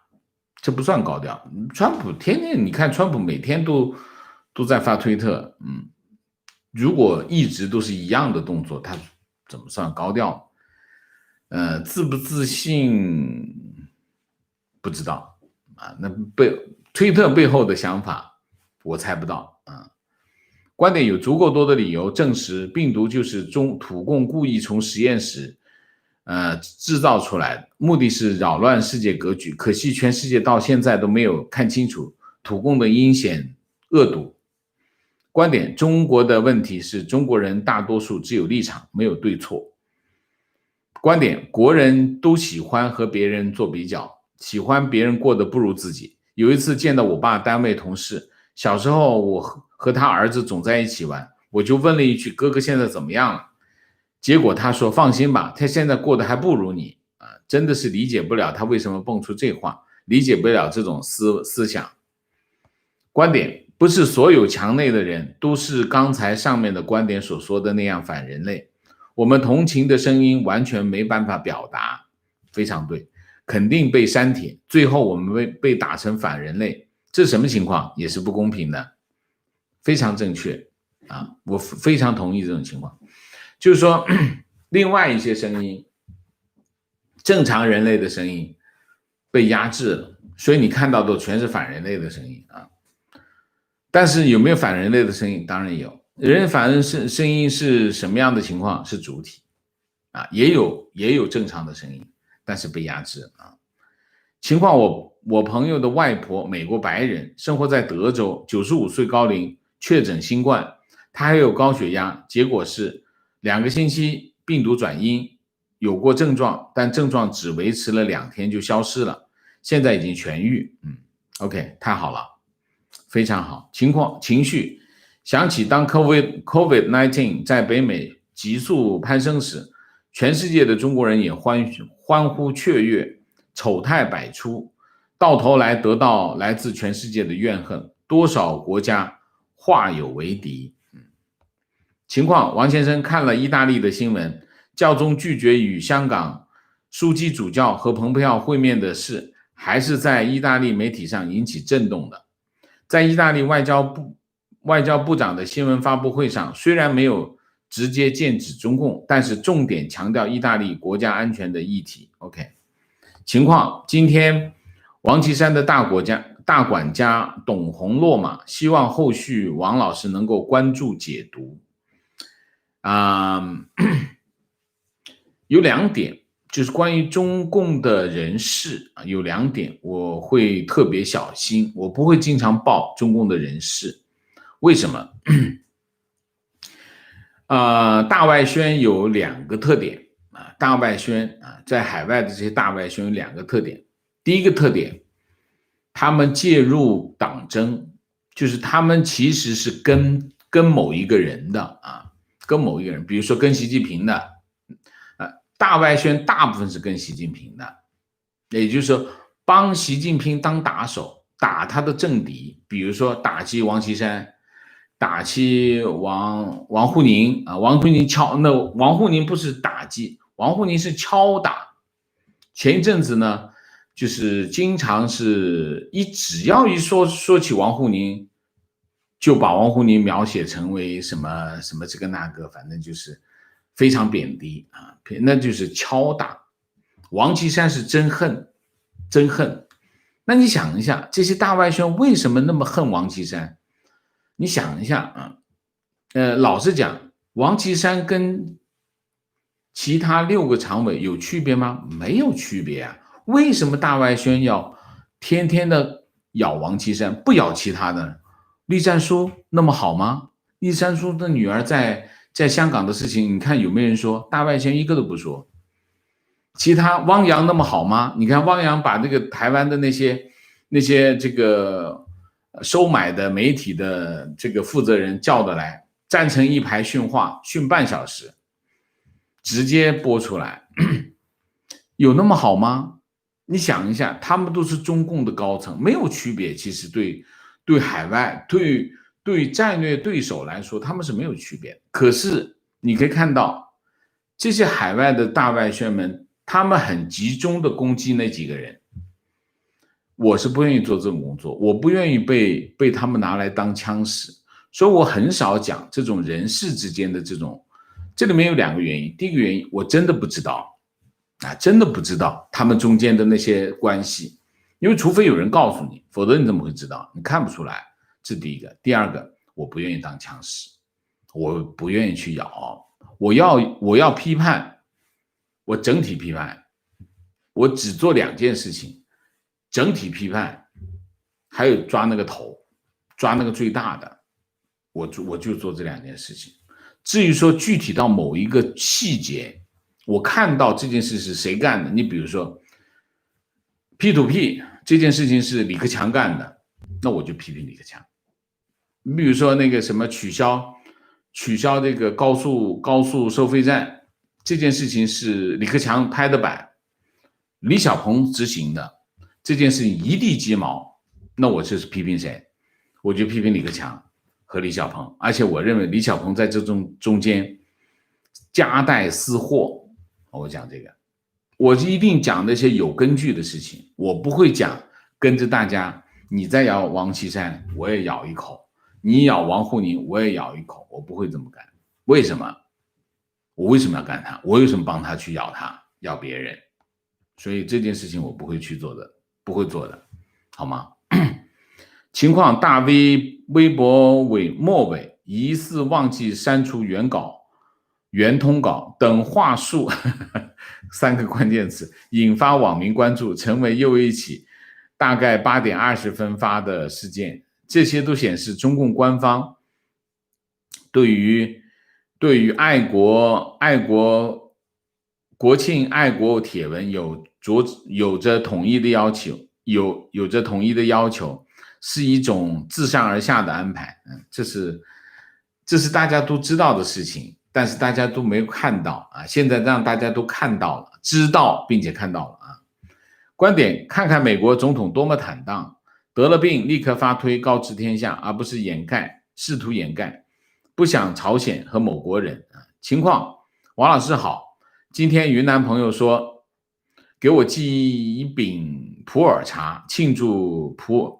这不算高调。川普天天，你看川普每天都在发推特，如果一直都是一样的动作，他怎么算高调？自不自信不知道啊，那推特背后的想法我猜不到啊。观点有足够多的理由证实病毒就是土共故意从实验室制造出来的，目的是扰乱世界格局。可惜全世界到现在都没有看清楚土共的阴险恶毒。观点：中国的问题是中国人大多数只有立场，没有对错。观点：国人都喜欢和别人做比较，喜欢别人过得不如自己。有一次见到我爸单位同事，小时候我和他儿子总在一起玩，我就问了一句：哥哥现在怎么样了？结果他说：放心吧，他现在过得还不如你啊！真的是理解不了他为什么蹦出这话，理解不了这种思想。观点：不是所有墙内的人都是刚才上面的观点所说的那样反人类。我们同情的声音完全没办法表达，非常对，肯定被删帖，最后我们被打成反人类，这什么情况？也是不公平的，非常正确啊！我非常同意这种情况，就是说，另外一些声音，正常人类的声音被压制了，所以你看到的全是反人类的声音啊。但是有没有反人类的声音？当然有。人反人声音是什么样的情况？是主体啊，也有正常的声音，但是被压制啊。情况我朋友的外婆，美国白人，生活在德州，95岁高龄，确诊新冠，他还有高血压，结果是2个星期病毒转阴，有过症状，但症状只维持了2天就消失了，现在已经痊愈。OK， 太好了，非常好。情绪。想起当 COVID-19 在北美急速攀升时，全世界的中国人也欢呼雀跃，丑态百出，到头来得到来自全世界的怨恨，多少国家化有为敌。情况：王先生看了意大利的新闻，教宗拒绝与香港枢机主教和蓬佩奥会面的事，还是在意大利媒体上引起震动的。在意大利外交部长的新闻发布会上，虽然没有直接剑指中共，但是重点强调意大利国家安全的议题。OK， 情况：今天王岐山的大管家董洪落马，希望后续王老师能够关注解读。有2点，就是关于中共的人事有2点我会特别小心，我不会经常报中共的人事。为什么？大外宣有2个特点啊，大外宣在海外的这些大外宣有2个特点。第一个特点，他们介入党争，就是他们其实是跟某一个人的啊，跟某一个人，比如说跟习近平的，大外宣大部分是跟习近平的，也就是说帮习近平当打手，打他的政敌，比如说打击王岐山。打击王沪宁啊，王沪宁不是打击，王沪宁是敲打。前一阵子呢，就是经常是只要一说起王沪宁，就把王沪宁描写成为什么什么这个那个，反正就是非常贬低啊，那就是敲打。王岐山是真恨，真恨。那你想一下，这些大外宣为什么那么恨王岐山？你想一下啊，老实讲，王岐山跟其他6个常委有区别吗？没有区别啊。为什么大外宣要天天的咬王岐山，不咬其他的？栗战书那么好吗？栗战书的女儿在香港的事情，你看有没有人说？大外宣一个都不说。其他汪洋那么好吗？你看汪洋把这个台湾的那些这个收买的媒体的这个负责人叫得来，站成一排训话，训半小时，直接播出来，有那么好吗？你想一下，他们都是中共的高层，没有区别。其实对海外对战略对手来说，他们是没有区别。可是你可以看到，这些海外的大外宣们他们很集中的攻击那几个人。我是不愿意做这种工作，我不愿意被他们拿来当枪使，所以我很少讲这种人事之间的这种。这里面有2个原因，第一个原因我真的不知道真的不知道他们中间的那些关系，因为除非有人告诉你，否则你怎么会知道？你看不出来，这是第一个。第二个，我不愿意当枪使，我不愿意去咬，我要批判，我整体批判，我只做2件事情，整体批判，还有抓那个头，抓那个最大的，我就做这2件事情。至于说具体到某一个细节，我看到这件事是谁干的，你比如说 P2P 这件事情是李克强干的，那我就批评李克强。你比如说那个什么取消这个高速收费站这件事情是李克强拍的板，李小鹏执行的，这件事情一地鸡毛，那我就是批评谁？我就批评李克强和李小鹏，而且我认为李小鹏在这种中间夹带私货。我讲这个，我就一定讲那些有根据的事情，我不会讲跟着大家，你再咬王岐山我也咬一口，你咬王沪宁我也咬一口，我不会这么干。为什么？我为什么要干他？我有什么帮他去咬别人？所以这件事情我不会去做的，不会做的，好吗？情况大 V 微博末尾疑似忘记删除原通稿等话术3个关键词，引发网民关注，成为又一起大概8点20分发的事件。这些都显示中共官方对于国庆爱国帖文有着统一的要求，有着统一的要求，是一种自上而下的安排。这是大家都知道的事情，但是大家都没有看到现在让大家都看到了，知道并且看到了观点，看看美国总统多么坦荡，得了病立刻发推告知天下，而不是试图掩盖，不想朝鲜和某国人情况。王老师好，今天云南朋友说给我寄一饼普洱茶，庆祝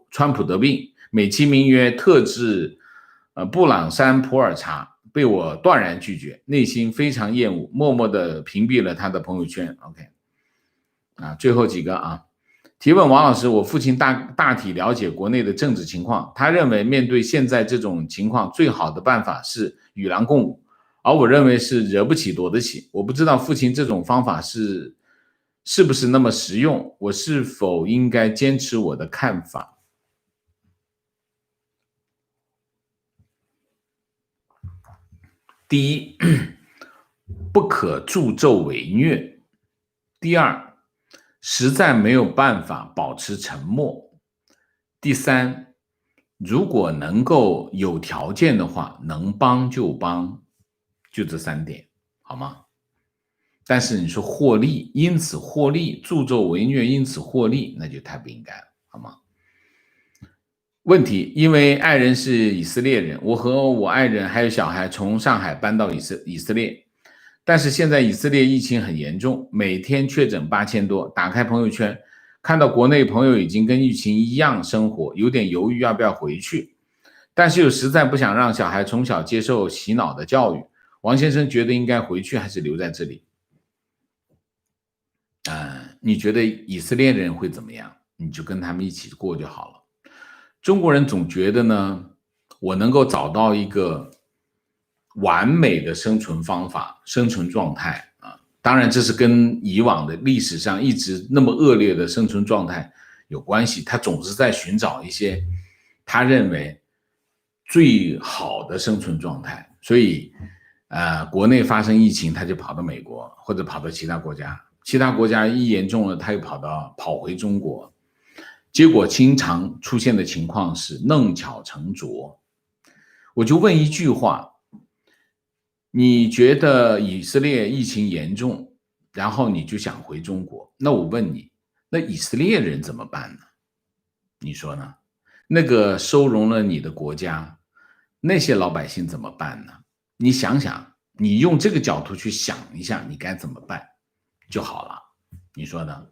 川普得病，美其名曰特制布朗山普洱茶，被我断然拒绝，内心非常厌恶，默默地屏蔽了他的朋友圈。 OK 最后几个提问王老师，我父亲大体了解国内的政治情况，他认为面对现在这种情况，最好的办法是与狼共舞，而我认为是惹不起躲得起。我不知道父亲这种方法是不是那么实用，我是否应该坚持我的看法？第一，不可助纣为虐。第二，实在没有办法保持沉默。第三，如果能够有条件的话，能帮就帮，就这3点，好吗？但是你说获利，因此获利，助纣为虐，因此获利，那就太不应该了，好吗？问题，因为爱人是以色列人，我和我爱人还有小孩从上海搬到以色列，但是现在以色列疫情很严重，每天确诊8000多，打开朋友圈看到国内朋友已经跟疫情一样生活，有点犹豫要不要回去，但是又实在不想让小孩从小接受洗脑的教育。王先生觉得应该回去还是留在这里？你觉得以色列人会怎么样？你就跟他们一起过就好了。中国人总觉得呢，我能够找到一个完美的生存方法、生存状态当然这是跟以往的历史上一直那么恶劣的生存状态有关系，他总是在寻找一些他认为最好的生存状态，所以国内发生疫情他就跑到美国或者跑到其他国家，其他国家一严重了他又跑回中国，结果经常出现的情况是弄巧成拙。我就问一句话，你觉得以色列疫情严重，然后你就想回中国，那我问你，那以色列人怎么办呢？你说呢？那个收容了你的国家，那些老百姓怎么办呢？你想想，你用这个角度去想一下，你该怎么办就好了。你说呢？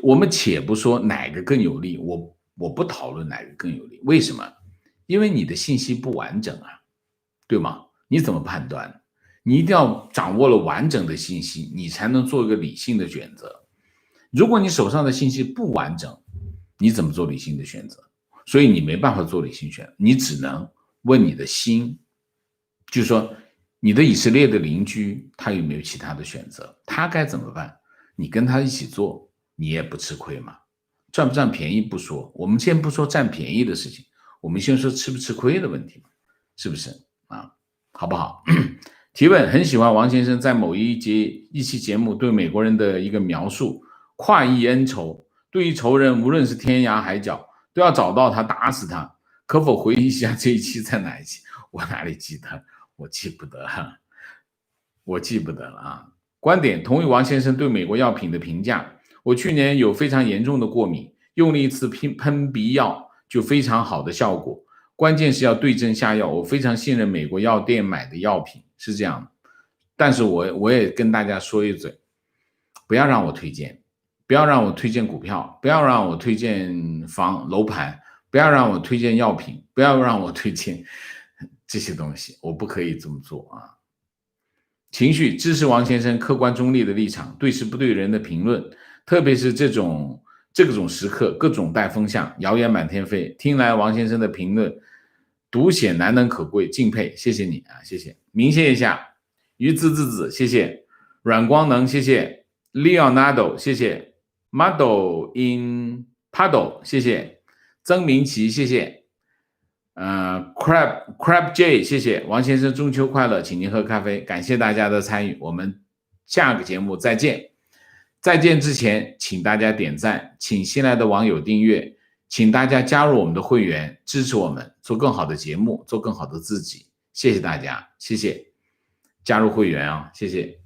我们且不说哪个更有利，我不讨论哪个更有利，为什么？因为你的信息不完整啊，对吗？你怎么判断？你一定要掌握了完整的信息，你才能做一个理性的选择。如果你手上的信息不完整，你怎么做理性的选择？所以你没办法做理性选择，你只能问你的心，就是说你的以色列的邻居他有没有其他的选择，他该怎么办？你跟他一起做，你也不吃亏嘛。赚不赚便宜不说，我们先不说占便宜的事情，我们先说吃不吃亏的问题嘛，是不是啊？好不好？提问：很喜欢王先生在某一期节目对美国人的一个描述，快意恩仇，对于仇人无论是天涯海角都要找到他打死他。可否回忆一下这一期在哪一期？我哪里记得？我记不得了啊。观点：同意王先生对美国药品的评价。我去年有非常严重的过敏，用了一次喷鼻药就非常好的效果，关键是要对症下药。我非常信任美国药店买的药品，是这样的。但是我也跟大家说一嘴，不要让我推荐，不要让我推荐股票，不要让我推荐楼盘，不要让我推荐药品，不要让我推荐这些东西，我不可以这么做啊。情绪：支持王先生客观中立的立场，对事不对人的评论，特别是这种时刻，各种带风向，谣言满天飞。听来王先生的评论独显难能可贵，敬佩，谢谢你啊，谢谢。鸣谢一下，于子，谢谢。阮光能，谢谢。Leonardo， 谢谢。Model in Paddle， 谢谢。曾明奇，谢谢。Crab J， 谢谢王先生，中秋快乐，请您喝咖啡，感谢大家的参与，我们下个节目再见。再见之前，请大家点赞，请新来的网友订阅，请大家加入我们的会员，支持我们做更好的节目，做更好的自己。谢谢大家，谢谢加入会员啊，谢谢。